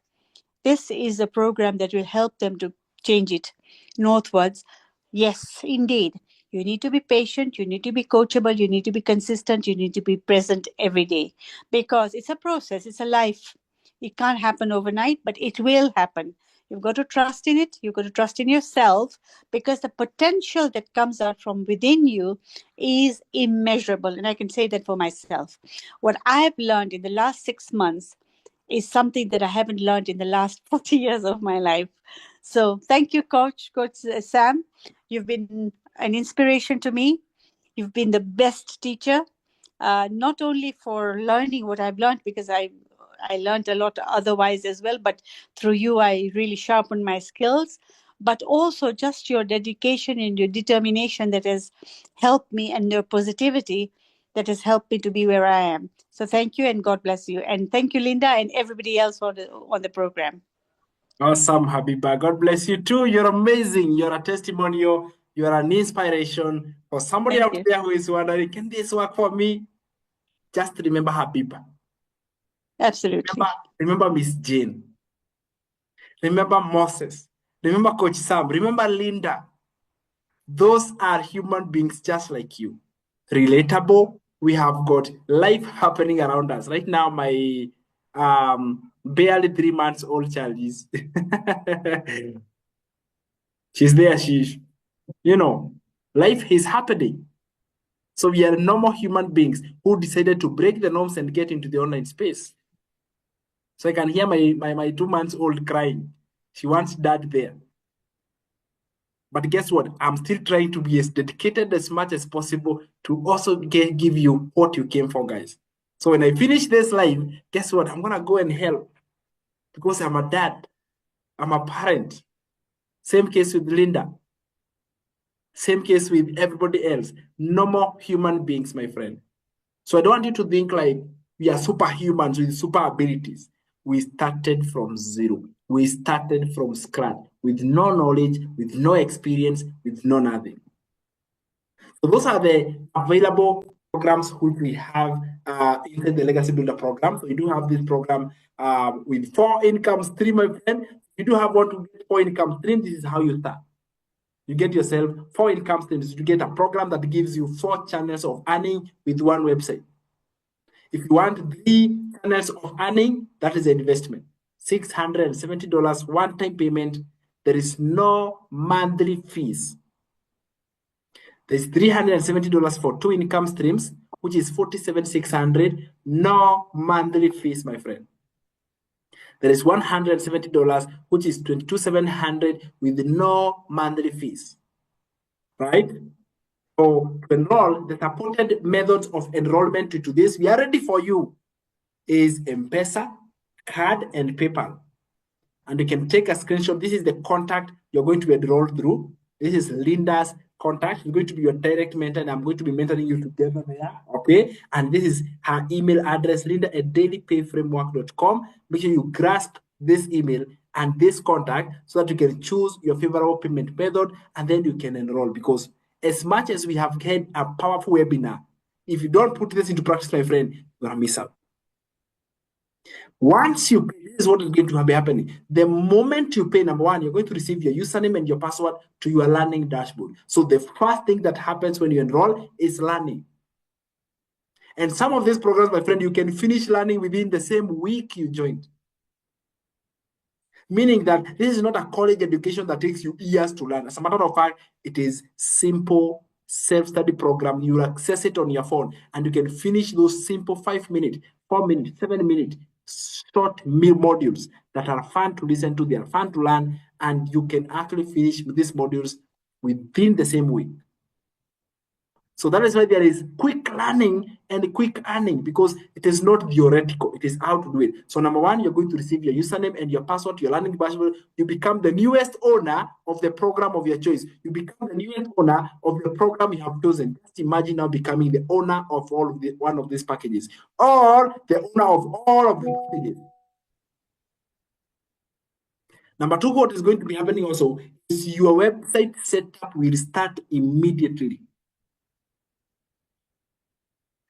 this is a program that will help them to change it northwards. Yes, indeed. You need to be patient. You need to be coachable. You need to be consistent. You need to be present every day, because it's a process. It's a life. It can't happen overnight, but it will happen. You've got to trust in it. You've got to trust in yourself, because the potential that comes out from within you is immeasurable. And I can say that for myself. What I've learned in the last 6 months is something that I haven't learned in the last 40 years of my life. So thank you, Coach Sam. You've been an inspiration to me. You've been the best teacher, not only for learning what I've learned, because I learned a lot otherwise as well, but through you, I really sharpened my skills. but also just your dedication and your determination that has helped me, and your positivity that has helped me to be where I am. So thank you, and God bless you. And thank you, Linda, and everybody else on the program. Awesome, Habiba. God bless you too. You're amazing. You're a testimonial. You're an inspiration for somebody Thank out you. there who is wondering, can this work for me? Just remember Habiba. Absolutely. Remember Miss Jane. Remember Moses. Remember Coach Sam. Remember Linda. Those are human beings just like you. Relatable. We have got life happening around us. Right now, my barely 3 months old child is she's there. Life is happening. So we are normal human beings who decided to break the norms and get into the online space. So I can hear my 2 months old crying. She wants dad there. But guess what? I'm still trying to be as dedicated as much as possible to also give you what you came for, guys. So when I finish this live, guess what? I'm going to go and help because I'm a dad. I'm a parent. Same case with Linda. Same case with everybody else. Normal human beings, my friend. So I don't want you to think like we are superhumans with super abilities. We started from zero. We started from scratch with no knowledge, with no experience, with no nothing. So those are the available programs which we have inside the Legacy Builder program. So you do have this program with 4 income streams, my friend. You do have one to get 4 income streams. This is how you start. You get yourself 4 income streams. You get a program that gives you 4 channels of earning with 1 website. If you want 3 channels of earning, that is an investment. $670 one-time payment. There is no monthly fees. There's $370 for 2 income streams, which is $47,600. No monthly fees, my friend. There is $170, which is $22,700 with no monthly fees. Right? So to enroll, the supported methods of enrollment to this, we are ready for you, is M-Pesa, card, and PayPal. And you can take a screenshot. This is the contact you're going to enroll through. This is Linda's contact. She's going to be your direct mentor, and I'm going to be mentoring you together there. Okay. And this is her email address, linda@dailypayframework.com. Make sure you grasp this email and this contact so that you can choose your favorable payment method, and then you can enroll. Because as much as we have had a powerful webinar, if you don't put this into practice, my friend, you're gonna miss out. Once you pay, this is what is going to be happening. The moment you pay, number one, you're going to receive your username and your password to your learning dashboard. So the first thing that happens when you enroll is learning. And some of these programs, my friend, you can finish learning within the same week you joined. Meaning that this is not a college education that takes you years to learn. As a matter of fact, it is simple self-study program. You access it on your phone and you can finish those simple 5 minutes, 4 minutes, 7 minutes, short modules that are fun to listen to, they are fun to learn, and you can actually finish with these modules within the same week. So that is why there is quick learning and quick earning, because it is not theoretical, it is how to do it. So number one, you're going to receive your username and your password to your learning dashboard. You become the newest owner of the program of your choice. You become the newest owner of the program you have chosen. Just imagine now becoming the owner of all of one of these packages, or the owner of all of the packages. Number two, what is going to be happening also is your website setup will start immediately.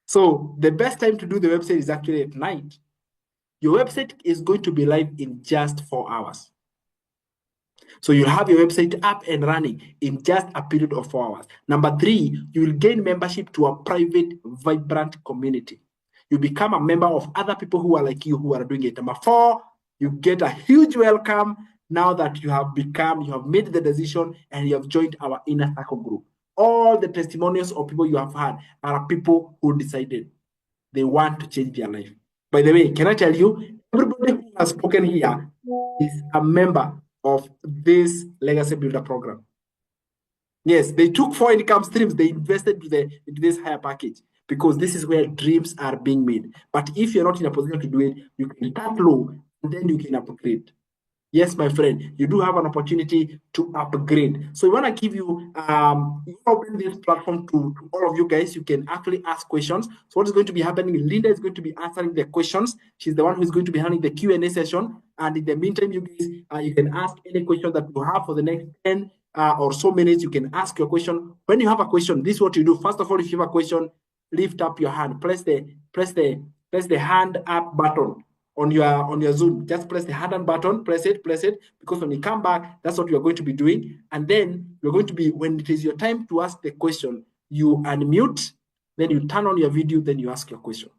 So the best time to do the website is actually at night. Your website is going to be live in just 4 hours. So you'll have your website up and running in just a period of 4 hours. Number three, you will gain membership to a private, vibrant community. You become a member of other people who are like you, who are doing it. Number four, you get a huge welcome now that you have made the decision and you have joined our inner circle group. All the testimonials of people you have had are people who decided they want to change their life. By the way, can I tell you, everybody who has spoken here is a member of this Legacy Builder program. Yes, they took 4 income streams, they invested into this higher package, because this is where dreams are being made. But if you're not in a position to do it, you can start low and then you can upgrade. yes, my friend, you do have an opportunity to upgrade. So we want to give you, open this platform to all of you guys. You can actually ask questions. So what is going to be happening? Linda is going to be answering the questions. She's the one who is going to be handling the Q&A session. And in the meantime, you guys, you can ask any question that you have for the next 10 or so minutes. You can ask your question. When you have a question, this is what you do. First of all, if you have a question, lift up your hand. Press the hand up button on your Zoom. Just press the hand up button, press it, because when you come back, that's what you're going to be doing. And then you're going to be, when it is your time to ask the question, you unmute, then you turn on your video, then you ask your question.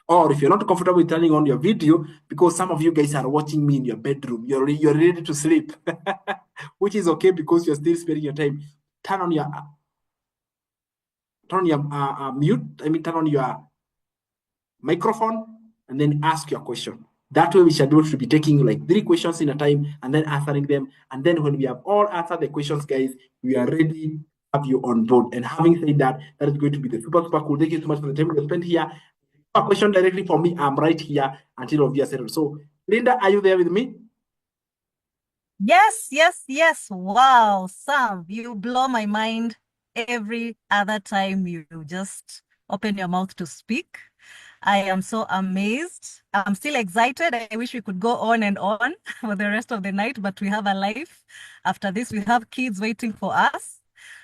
Or if you're not comfortable with turning on your video, because some of you guys are watching me in your bedroom, you're ready to sleep, which is okay because you're still spending your time. Turn on your mute. Turn on your microphone and then ask your question. That way we shall be able to be taking like 3 questions in a time and then answering them. And then when we have all answered the questions, guys, we are ready to have you on board. And having said that, that is going to be the super cool. Thank you so much for the time you spent here. A question directly for me, I'm right here until all of you are settled. So Linda, are you there with me? Yes. Wow, Sam, you blow my mind every other time you just open your mouth to speak. I am so amazed. I'm still excited. I wish we could go on and on for the rest of the night, but we have a life. After this, we have kids waiting for us.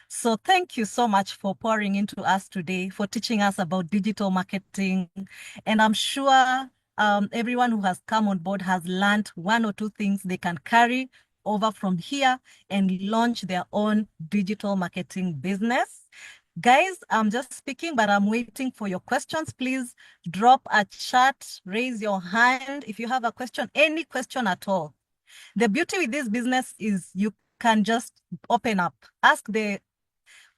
So thank you so much for pouring into us today, for teaching us about digital marketing. And I'm sure everyone who has come on board has learned 1 or 2 things they can carry over from here and launch their own digital marketing business. Guys, I'm just speaking, but I'm waiting for your questions. Please drop a chat, raise your hand if you have a question, any question at all. The beauty with this business is you can just open up, ask the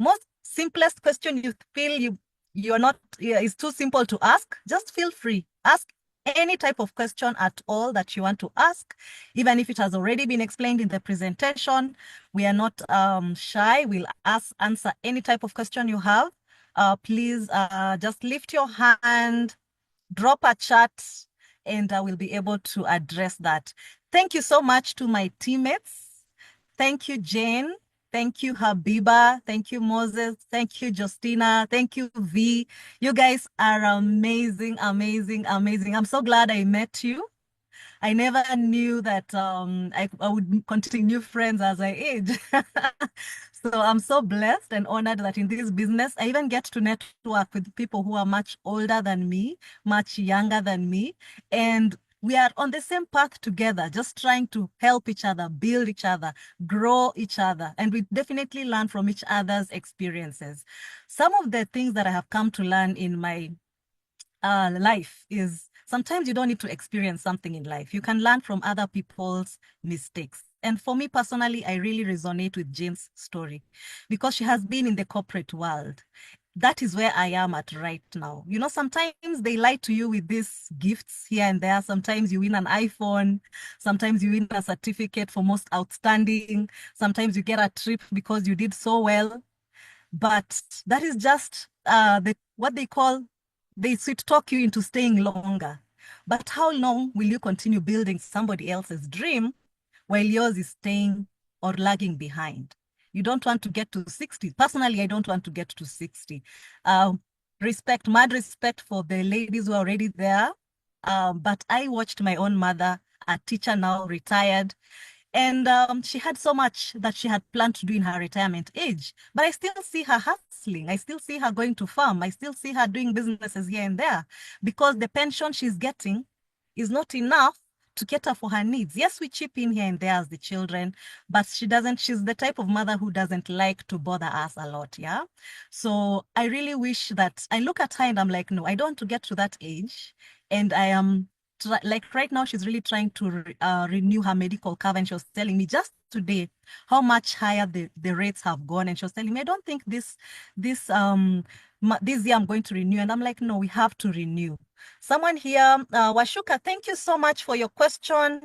most simplest question you feel you're not, is too simple to ask. Just feel free. Ask any type of question at all that you want to ask, even if it has already been explained in the presentation. We are not shy. We'll answer any type of question you have. Please just lift your hand, drop a chat, and I will be able to address that. Thank you so much to my teammates. Thank you, Jane. Thank you, Habiba. Thank you, Moses. Thank you, Justina. Thank you, V. You guys are amazing. I'm so glad I met you. I never knew that I would continue friends as I age. So I'm so blessed and honored that in this business, I even get to network with people who are much older than me, much younger than me. And we are on the same path together, just trying to help each other, build each other, grow each other. And we definitely learn from each other's experiences. Some of the things that I have come to learn in my life is sometimes you don't need to experience something in life. You can learn from other people's mistakes. And for me personally, I really resonate with Jane's story because she has been in the corporate world. That is where I am at right now. You know, sometimes they lie to you with these gifts here and there. Sometimes you win an iPhone. Sometimes you win a certificate for most outstanding. Sometimes you get a trip because you did so well. But that is just what they call, they sweet talk you into staying longer. But how long will you continue building somebody else's dream while yours is staying or lagging behind? You don't want to get to 60. Personally, I don't want to get to 60. Mad respect for the ladies who are already there. But I watched my own mother, a teacher now retired, and she had so much that she had planned to do in her retirement age. But I still see her hustling. I still see her going to farm. I still see her doing businesses here and there because the pension she's getting is not enough to cater for her needs. Yes, we chip in here and there as the children, but she's the type of mother who doesn't like to bother us a lot, yeah? So I really wish that, I look at her and I'm like, no, I don't want to get to that age. And I am, like right now, she's really trying to renew her medical cover. And she was telling me just today how much higher the rates have gone. And she was telling me, I don't think this year I'm going to renew. And I'm like, no, we have to renew. Someone here, Washuka, thank you so much for your question.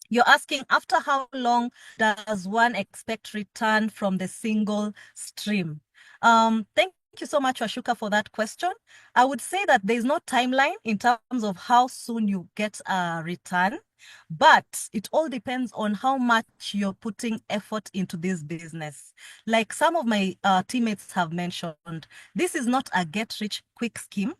You're asking, after how long does one expect return from the single stream? Thank you so much, Washuka, for that question. I would say that there's no timeline in terms of how soon you get a return, but it all depends on how much you're putting effort into this business. Like some of my teammates have mentioned, this is not a get-rich-quick scheme.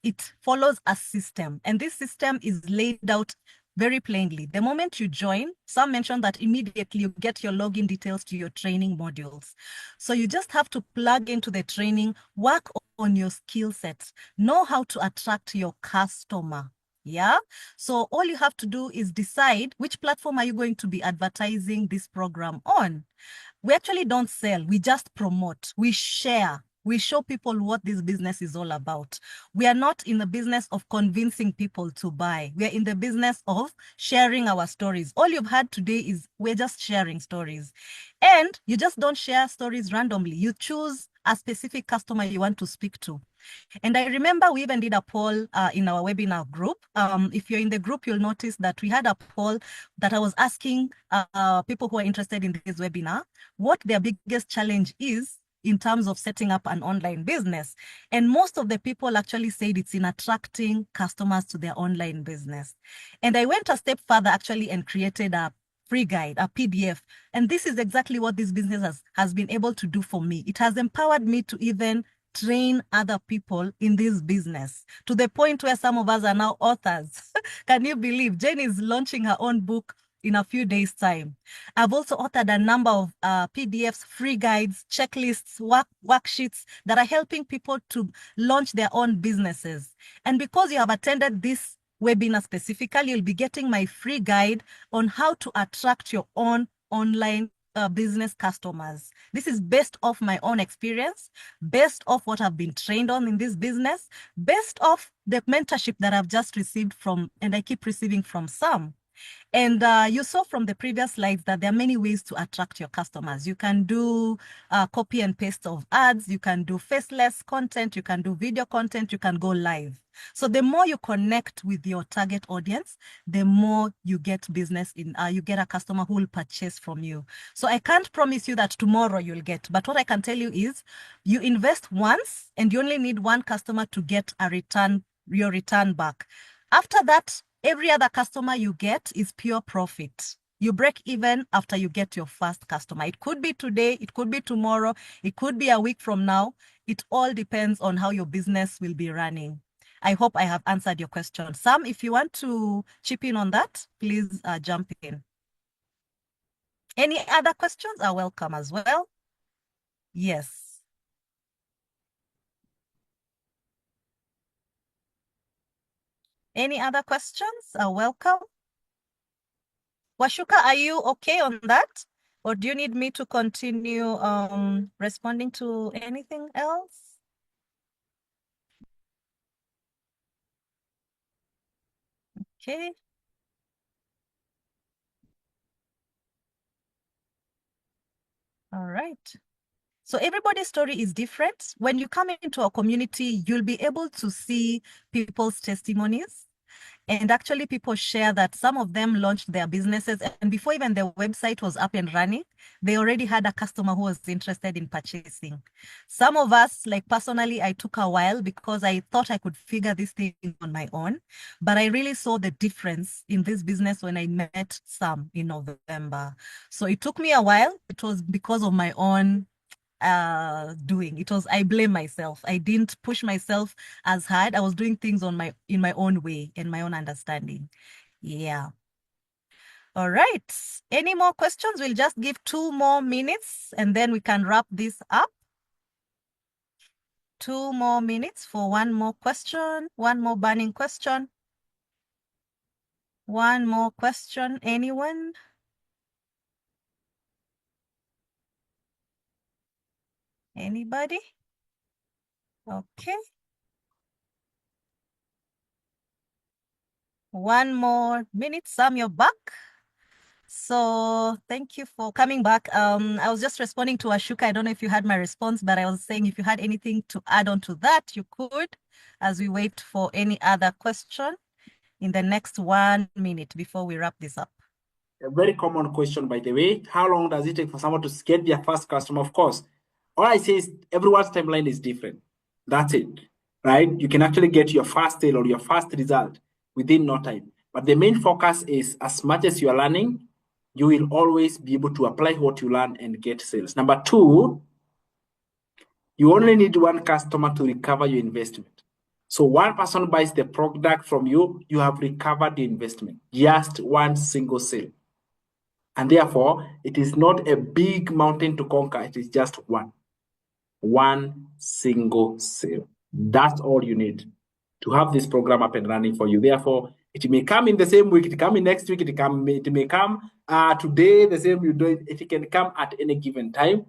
It follows a system, and this system is laid out very plainly. The moment you join, some mentioned that immediately you get your login details to your training modules. So you just have to plug into the training, work on your skill sets, know how to attract your customer. Yeah. So all you have to do is decide which platform are you going to be advertising this program on. We actually don't sell, we just promote, we share. We show people what this business is all about. We are not in the business of convincing people to buy. We are in the business of sharing our stories. All you've had today is we're just sharing stories. And you just don't share stories randomly. You choose a specific customer you want to speak to. And I remember we even did a poll in our webinar group. If you're in the group, you'll notice that we had a poll that I was asking people who are interested in this webinar what their biggest challenge is in terms of setting up an online business. And most of the people actually said it's in attracting customers to their online business. And I went a step further actually and created a free guide, a PDF. And this is exactly what this business has been able to do for me. It has empowered me to even train other people in this business to the point where some of us are now authors. Can you believe? Jane is launching her own book in a few days' time. I've also authored a number of PDFs, free guides, checklists, worksheets that are helping people to launch their own businesses. And because you have attended this webinar specifically, you'll be getting my free guide on how to attract your own online business customers. This is based off my own experience, based off what I've been trained on in this business, based off the mentorship that I've just received from, and I keep receiving from some. And you saw from the previous slides that there are many ways to attract your customers. You can do copy and paste of ads, you can do faceless content, you can do video content, you can go live. So the more you connect with your target audience, the more you get business in, you get a customer who will purchase from you. So I can't promise you that tomorrow you'll get, but what I can tell you is you invest once and you only need one customer to get a return, your return back. After that, every other customer you get is pure profit. You break even after you get your first customer. It could be today, it could be tomorrow, it could be a week from now. It all depends on how your business will be running. I hope I have answered your question. Sam, if you want to chip in on that, please jump in. Any other questions are welcome as well. Yes. Any other questions are welcome. Washuka, are you okay on that? Or do you need me to continue responding to anything else? Okay. All right. So everybody's story is different. When you come into a community, you'll be able to see people's testimonies. And actually people share that some of them launched their businesses and before even their website was up and running, they already had a customer who was interested in purchasing. Some of us, like personally, I took a while because I thought I could figure this thing on my own, but I really saw the difference in this business when I met Sam in November. So it took me a while. It was because of my own doing. It was, I blame myself. I didn't push myself as hard. I was doing things in my own way and my own understanding. Yeah. All right. Any more questions? We'll just give 2 more minutes and then we can wrap this up. 2 more minutes for one more question, one more burning question. One more question, anyone? Anybody? Okay. One more minute, Sam, you're back. So thank you for coming back. I was just responding to Washuka. I don't know if you had my response, but I was saying if you had anything to add on to that, you could, as we wait for any other question in the next 1 minute before we wrap this up. A very common question, by the way. How long does it take for someone to get their first customer? Of course, All I say is everyone's timeline is different. That's it, right? You can actually get your first sale or your first result within no time. But the main focus is as much as you are learning, you will always be able to apply what you learn and get sales. Number two, you only need one customer to recover your investment. So one person buys the product from you, you have recovered the investment. Just one single sale. And therefore, it is not a big mountain to conquer. It is just one single sale. That's all you need to have this program up and running for you. Therefore, it may come in the same week, it come in next week, it may come today, the same you do it. It can come at any given time.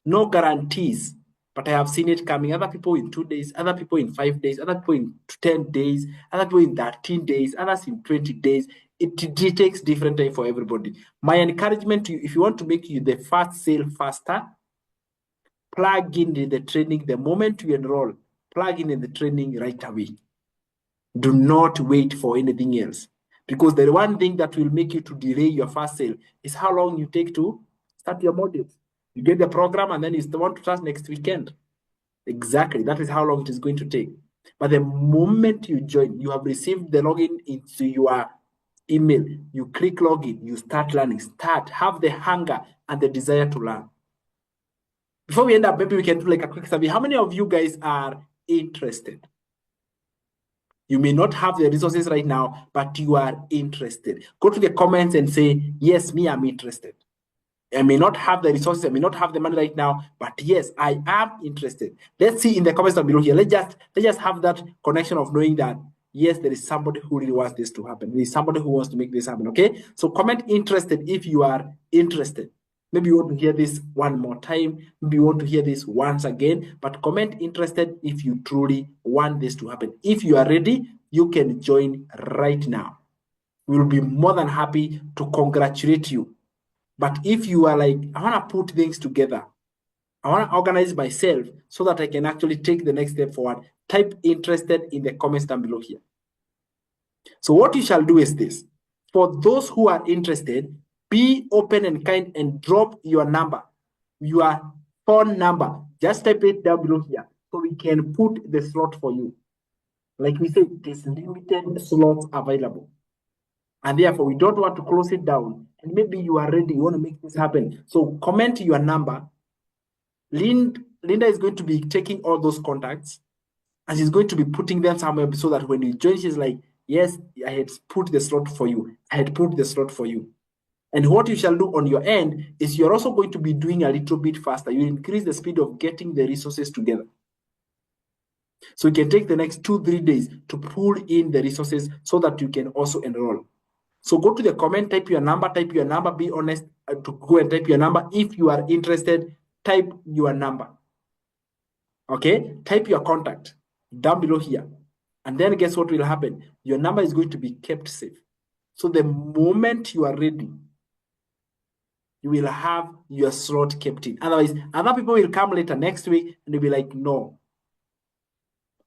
No guarantees, but I have seen it coming. Other people in 2 days, other people in 5 days, other people in 10 days, other people in 13 days, others in 20 days. It takes different time for everybody. My encouragement to you, if you want to make you the first sale faster, plug in the training the moment you enroll. Plug in the training right away. Do not wait for anything else. Because the one thing that will make you to delay your first sale is how long you take to start your modules. You get the program and then you want to start next weekend. Exactly. That is how long it is going to take. But the moment you join, you have received the login into your email. You click login, you start learning. Have the hunger and the desire to learn. Before we end up, maybe we can do like a quick survey. How many of you guys are interested? You may not have the resources right now, but you are interested. Go to the comments and say, yes, me, I'm interested. I may not have the resources, I may not have the money right now, but yes, I am interested. Let's see in the comments down below here. Let's just have that connection of knowing that, yes, there is somebody who really wants this to happen. There is somebody who wants to make this happen, okay? So comment interested if you are interested. Maybe you want to hear this one more time. Maybe you want to hear this once again, but comment interested if you truly want this to happen. If you are ready, you can join right now. We will be more than happy to congratulate you. But if you are like, I want to put things together, I want to organize myself so that I can actually take the next step forward, type interested in the comments down below here. So what you shall do is this. For those who are interested, be open and kind and drop your number, your phone number. Just type it down below here so we can put the slot for you. Like we said, there's limited slots available. And therefore, we don't want to close it down. And maybe you are ready, you want to make this happen. So comment your number. Linda is going to be taking all those contacts and she's going to be putting them somewhere so that when you join, she's like, yes, I had put the slot for you. I had put the slot for you. And what you shall do on your end is you're also going to be doing a little bit faster. You increase the speed of getting the resources together. So you can take the next 2-3 days to pull in the resources so that you can also enroll. So go to the comment, type your number, be honest to go and type your number. If you are interested, type your number. Okay, type your contact down below here. And then guess what will happen? Your number is going to be kept safe. So the moment you are ready, you will have your slot kept in. Otherwise, other people will come later next week and they'll be like, no,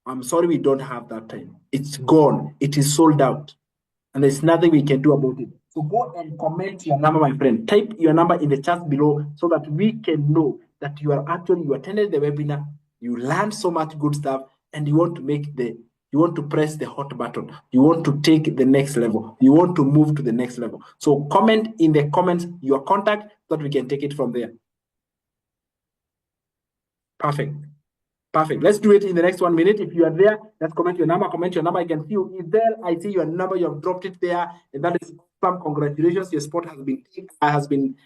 I'm sorry, we don't have that time. It's gone. It is sold out. And there's nothing we can do about it. So go and comment your number, my friend. Type your number in the chat below so that we can know that you attended the webinar, you learned so much good stuff, and you want to press the hot button. You want to take the next level. You want to move to the next level. So comment in the comments your contact so that we can take it from there. Perfect. Perfect. Let's do it in the next 1 minute. If you are there, let's comment your number. Comment your number. I can see you is there. I see your number. You have dropped it there, and that is awesome. Congratulations. Your spot has been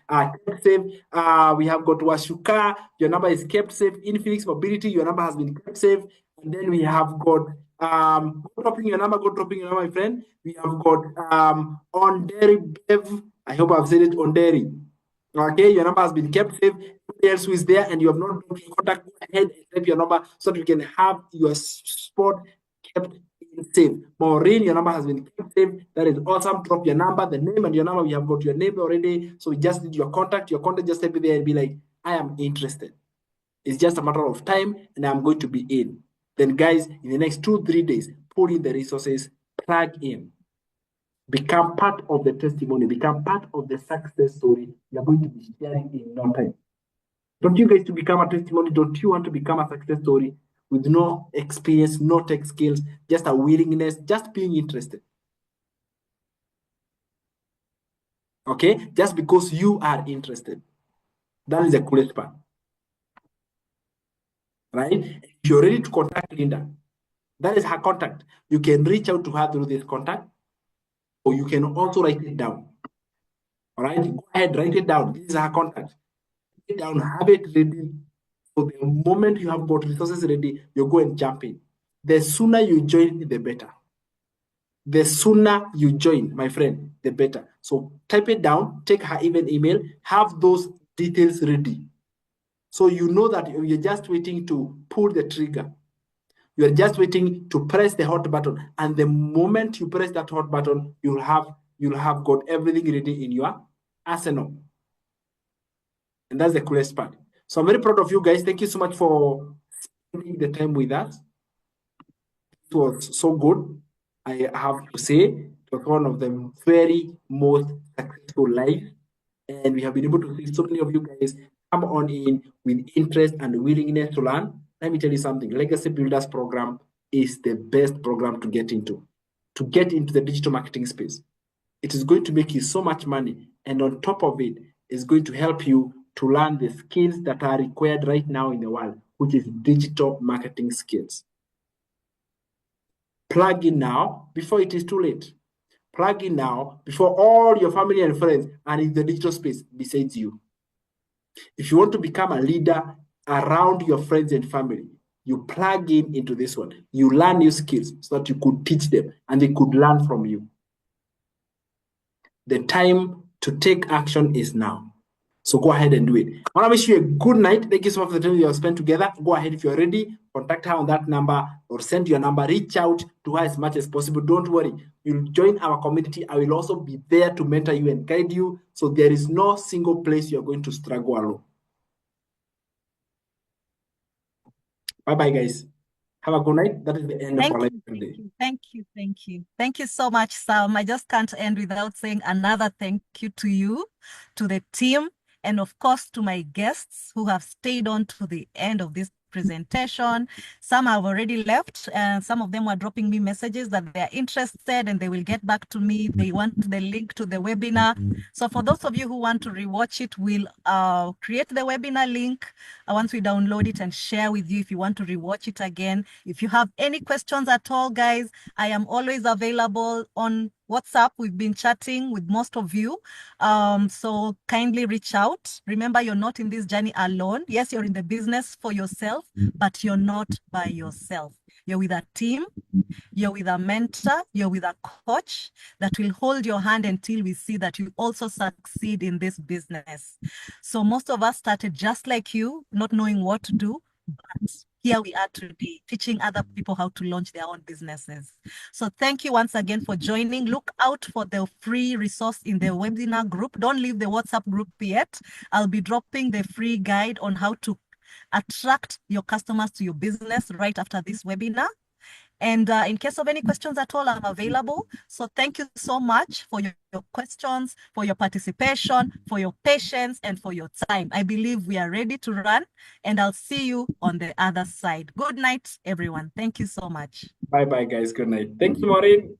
kept safe. We have got Washuka. Your number is kept safe. Infinix Mobility. Your number has been kept safe. And then we have got go dropping your number, my friend. We have got Onderi Bev. I hope I've said it. Onderi. Okay, your number has been kept safe. Anybody else who is there and you have not contact, go ahead and type your number so that we can have your spot kept safe. Maureen, your number has been kept safe. That is awesome. Drop your number, the name and your number. We have got your name already. So we just need your contact. Your contact, just type it there and be like, I am interested. It's just a matter of time and I'm going to be in. Then guys, in the next 2-3 days, pull in the resources, plug in. Become part of the testimony, become part of the success story you're going to be sharing in no time. Don't you guys to become a testimony? Don't you want to become a success story with no experience, no tech skills, just a willingness, just being interested? Okay, just because you are interested. That is the coolest part. Right? If you're ready to contact Linda, that is her contact. You can reach out to her through this contact, or you can also write it down. All right, go ahead, write it down. This is her contact. Write it down, have it ready. So the moment you have got resources ready, you go and jump in. The sooner you join, the better. The sooner you join, my friend, the better. So type it down, take her even email, have those details ready. So you know that you're just waiting to pull the trigger. You're just waiting to press the hot button. And the moment you press that hot button, you'll have got everything ready in your arsenal. And that's the coolest part. So I'm very proud of you guys. Thank you so much for spending the time with us. It was so good. I have to say, it was one of the very most successful lives. And we have been able to see so many of you guys come on in with interest and willingness to learn. Let me tell you something. Legacy Builders Program is the best program to get into the digital marketing space. It is going to make you so much money. And on top of it, it's going to help you to learn the skills that are required right now in the world, which is digital marketing skills. Plug in now before it is too late. Plug in now before all your family and friends are in the digital space besides you. If you want to become a leader around your friends and family, you plug into this one. You learn new skills so that you could teach them and they could learn from you. The time to take action is now. So go ahead and do it. I want to wish you a good night. Thank you so much for the time you have spent together. Go ahead if you're ready, contact her on that number or send your number. Reach out to her as much as possible. Don't worry. You'll join our community. I will also be there to mentor you and guide you. So there is no single place you're going to struggle alone. Bye-bye, guys. Have a good night. That is the end of our live today. Thank you. Thank you so much, Sam. I just can't end without saying another thank you to you, to the team, and of course to my guests who have stayed on to the end of this presentation. Some have already left, and some of them were dropping me messages that they are interested and they will get back to me. They want the link to the webinar. So for those of you who want to rewatch it, we'll create the webinar link once we download it and share with you if you want to rewatch it again. If you have any questions at all, guys, I am always available on WhatsApp. We've been chatting with most of you. So kindly reach out. Remember, you're not in this journey alone. Yes, you're in the business for yourself, but you're not by yourself. You're with a team. You're with a mentor. You're with a coach that will hold your hand until we see that you also succeed in this business. So most of us started just like you, not knowing what to do, but here we are today, teaching other people how to launch their own businesses. So thank you once again for joining. Look out for the free resource in the webinar group. Don't leave the WhatsApp group yet. I'll be dropping the free guide on how to attract your customers to your business right after this webinar. And in case of any questions at all, I'm available. So thank you so much for your questions, for your participation, for your patience, and for your time. I believe we are ready to run, and I'll see you on the other side. Good night, everyone. Thank you so much. Bye-bye, guys. Good night. Thank you, Maureen.